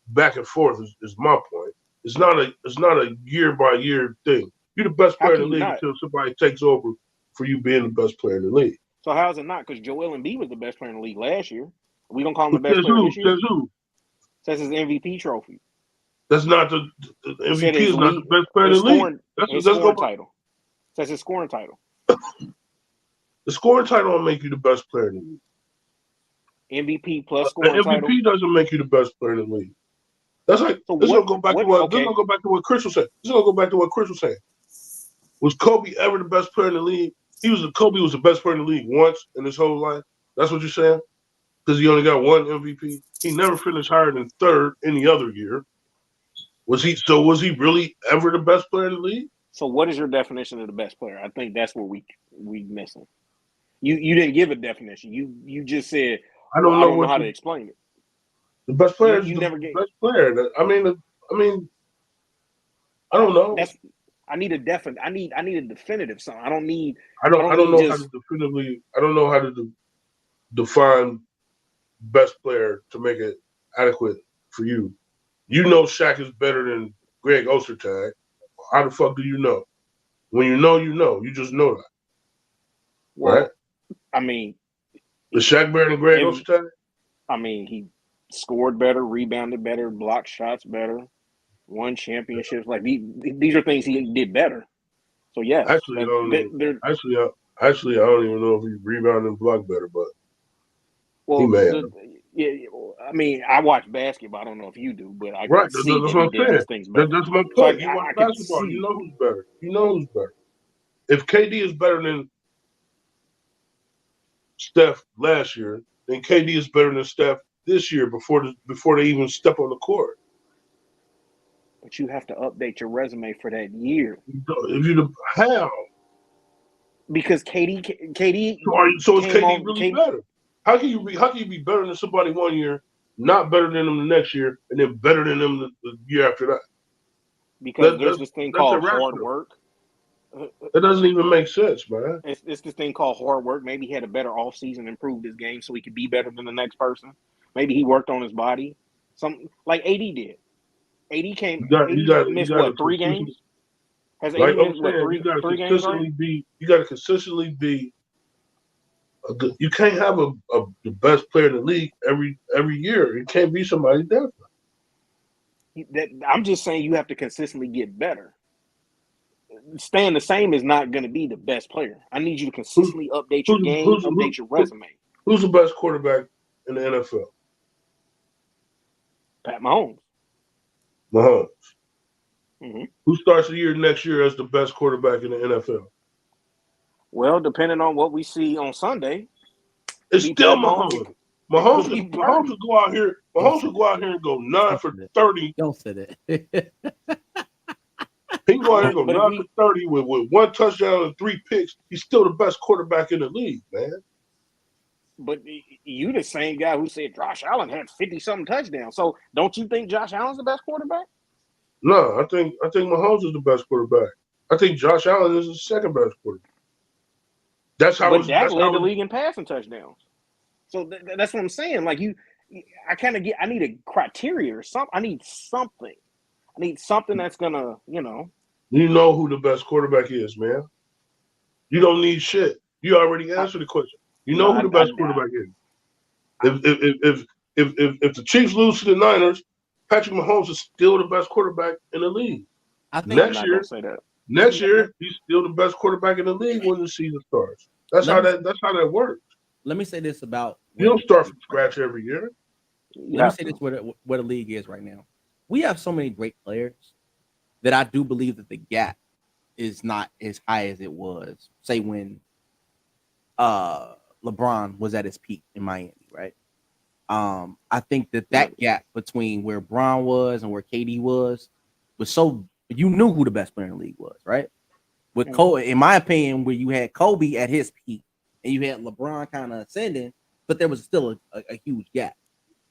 back and forth. Is my point. It's not a year by year thing. You're the best player in the league until somebody takes over for you being the best player in the league. So how is it not? Because Joel Embiid was the best player in the league last year. We don't call him the best player this year. Says who? Says his MVP trophy. That's not the MVP is not the best player in the league. His scoring title. Says his scoring title. The scoring title will make you the best player in the league. MVP plus scoring title. MVP doesn't make you the best player in the league. That's like this is gonna go back to what Chris was saying. This is gonna go back to what Chris was saying. Was Kobe ever the best player in the league? Kobe was the best player in the league once in his whole life. That's what you're saying? Because he only got one MVP. He never finished higher than third any other year. Was he really ever the best player in the league? So what is your definition of the best player? I think that's where we missing. You didn't give a definition. You just said I don't know how to explain it. The best player is never the gave best player. I mean I don't know. I need a definitive something. I don't know how to define best player to make it adequate for you. You know Shaq is better than Greg Ostertag. How the fuck do you know? When you know, you know. You just know that. Well, right? I mean, is Shaq better than Greg Ostertag? I mean, he scored better, rebounded better, blocked shots better, won championships. Like these are things he did better. So yeah, actually, I don't even know if he rebounded and blocked better, but he may have. Yeah, I mean, I watch basketball. I don't know if you do, but I can see that he did those things better. That's my point. You watch basketball, you know who's better. You know who's better. If KD is better than Steph last year, then KD is better than Steph this year before they even step on the court. But you have to update your resume for that year. How? Because KD. So is KD really better? How can you be better than somebody one year, not better than them the next year, and then better than them the year after that? Because there's this thing called hard work. That doesn't even make sense, man. It's this thing called hard work. Maybe he had a better offseason, improved his game so he could be better than the next person. Maybe he worked on his body. Something like AD did. AD missed 3 games? Has AD missed 3 games? You got to consistently be. You can't have the best player in the league every year. It can't be somebody different. I'm just saying you have to consistently get better. Staying the same is not going to be the best player. I need you to consistently update your game, update your resume. Who's the best quarterback in the NFL? Pat Mahomes. Mm-hmm. Who starts the year next year as the best quarterback in the NFL? Well, depending on what we see on Sunday, it's still Mahomes. Mahomes will go out here. Mahomes will go out here and go 9 for 30. Don't say that. He can go out here and go 9 for 30 with 1 touchdown and 3 picks. He's still the best quarterback in the league, man. But you the same guy who said Josh Allen had 50-something touchdowns. So don't you think Josh Allen's the best quarterback? No, I think Mahomes is the best quarterback. I think Josh Allen is the second best quarterback. That's how But it's. Dak That's led how the it's, league in passing touchdowns. So that's what I'm saying. Like I kind of I need a criteria or something. I need something. I need something that's gonna, you know who the best quarterback is, man. You don't need shit. You already answered the question. You know who the best quarterback is. If the Chiefs lose to the Niners, Patrick Mahomes is still the best quarterback in the league. I think I'm not gonna say that. Next year, he's still the best quarterback in the league when the season starts. That's how that works. Let me say this about You don't start from scratch every year. Let me say this where the league is right now. We have so many great players that I do believe that the gap is not as high as it was, say, when LeBron was at his peak in Miami, right? I think that gap between where Bron was and where KD was so you knew who the best player in the league was, right? With Kobe, in my opinion, where you had Kobe at his peak and you had LeBron kind of ascending, but there was still a huge gap.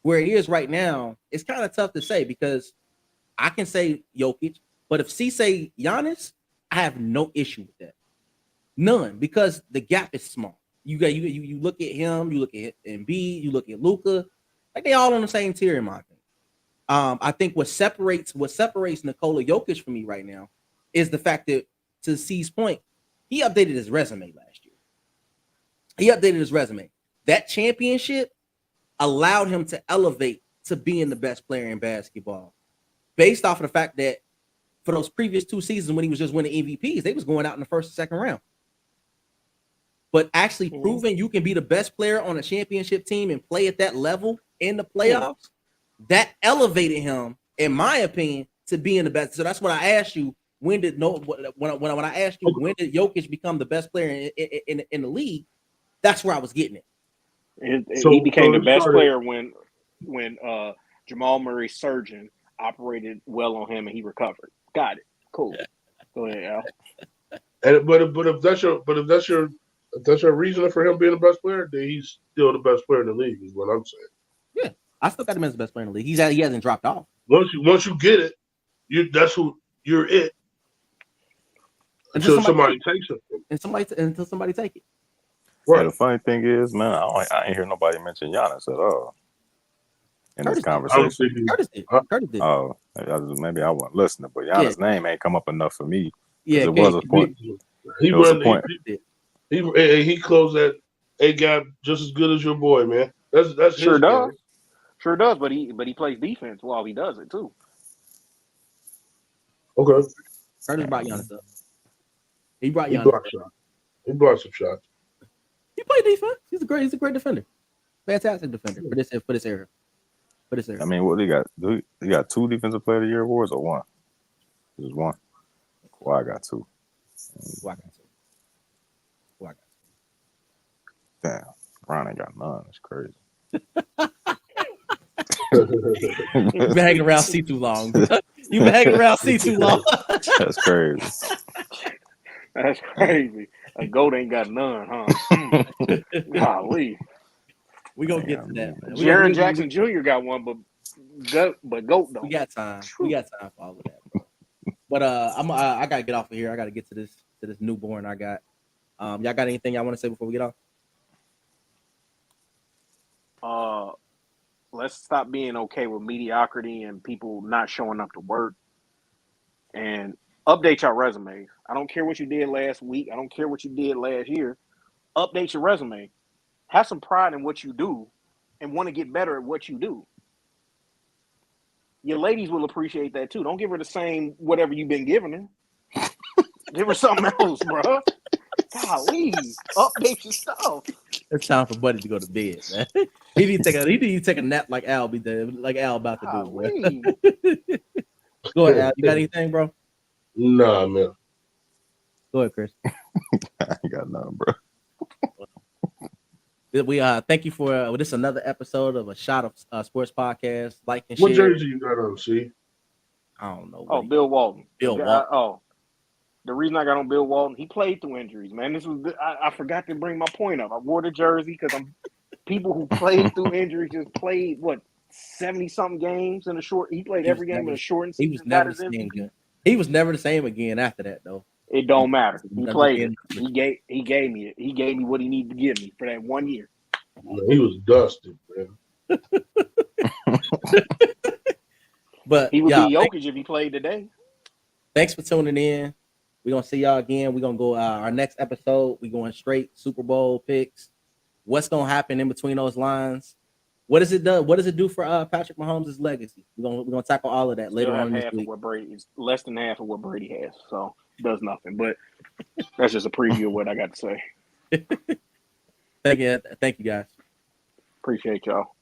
Where it is right now, it's kind of tough to say because I can say Jokic, but if C say Giannis, I have no issue with that. None, because the gap is small. You look at him, you look at Embiid, you look at Luka, like they all on the same tier in my opinion. I think what separates Nikola Jokic from me right now is the fact that, to C's point, he updated his resume last year. He updated his resume. That championship allowed him to elevate to being the best player in basketball, based off of the fact that for those previous 2 seasons when he was just winning MVPs, they was going out in the first and second round. But actually proving you can be the best player on a championship team and play at that level in the playoffs, that elevated him, in my opinion, to being the best. So that's what I asked you. When did I asked you when did Jokic become the best player in the league? That's where I was getting it. He became the best player when Jamal Murray's surgeon operated well on him and he recovered. Got it. Cool. Go ahead, Al. But if that's your reason for him being the best player, then he's still the best player in the league. Is what I'm saying. Yeah, I still got him as the best player in the league. He hasn't dropped off. Once you get it, that's who you're it. Until somebody takes it. Until somebody take it. Right. Yeah, the funny thing is, man, I ain't hear nobody mention Giannis at all in this conversation. Curtis did. Oh, maybe I wasn't listening, but Giannis' name ain't come up enough for me. Yeah, it was a point. He closed that A gap just as good as your boy, man. That's sure his does. game. Sure does, but he plays defense while he does it too. Okay. Curtis brought Giannis up. He brought Giannis up. He brought some shots. He played defense. He's a great defender. Fantastic defender for this era. I mean, what do you got? You got 2 defensive player of the year awards or 1? Just 1. Well, I got 2. Damn, Brown ain't got none. That's crazy. You've been hanging around C too long. You've been hanging around C too long. That's crazy. That's crazy. A GOAT ain't got none, huh? Golly. We gonna get to that, man. Jaren Jackson Jr. got one, but GOAT don't. We got time. We got time for all of that, bro. But I gotta get off of here. I gotta get to this newborn I got. Y'all got anything y'all want to say before we get off? Let's stop being okay with mediocrity and people not showing up to work, and update your resumes. I don't care what you did last week. I don't care what you did last year. Update your resume. Have some pride in what you do and want to get better at what you do. Your ladies will appreciate that too. Don't give her the same whatever you've been giving her. Give her something else, bro. Golly, update your stuff. It's time for Buddy to go to bed, man. He need to take a nap like Al about to do, bro. Go ahead, Al. You got anything, bro? Nah, man. Go ahead, Chris. I ain't got nothing, bro. We thank you for this another episode of a Shot of Sports Podcast. Like and share. What jersey you got on, C? I don't know. Oh, Bill Walton. Bill Walton. The reason I got on Bill Walton, he played through injuries, man. I forgot to bring my point up. I wore the jersey because people who played through injuries just played 70-something games in a short. He played every game in a shortened season. He was never the same again. He was never the same again after that, though. It don't matter. He Doesn't played mean it. He gave me it. He gave me what he needed to give me for that 1 year. Man, he was dusted, man. But He would yeah, be Jokic if he played today. thanks for tuning in. We're gonna see y'all again. We're gonna go our next episode. We're going straight Super Bowl picks. What's gonna happen in between those lines? What does it do? What does it do for Patrick Mahomes' legacy? We're gonna tackle all of that later Still have on this half week. of what Brady is, less than half of what Brady has, so it does nothing. But that's just a preview of what I got to say. Thank you guys. Appreciate y'all.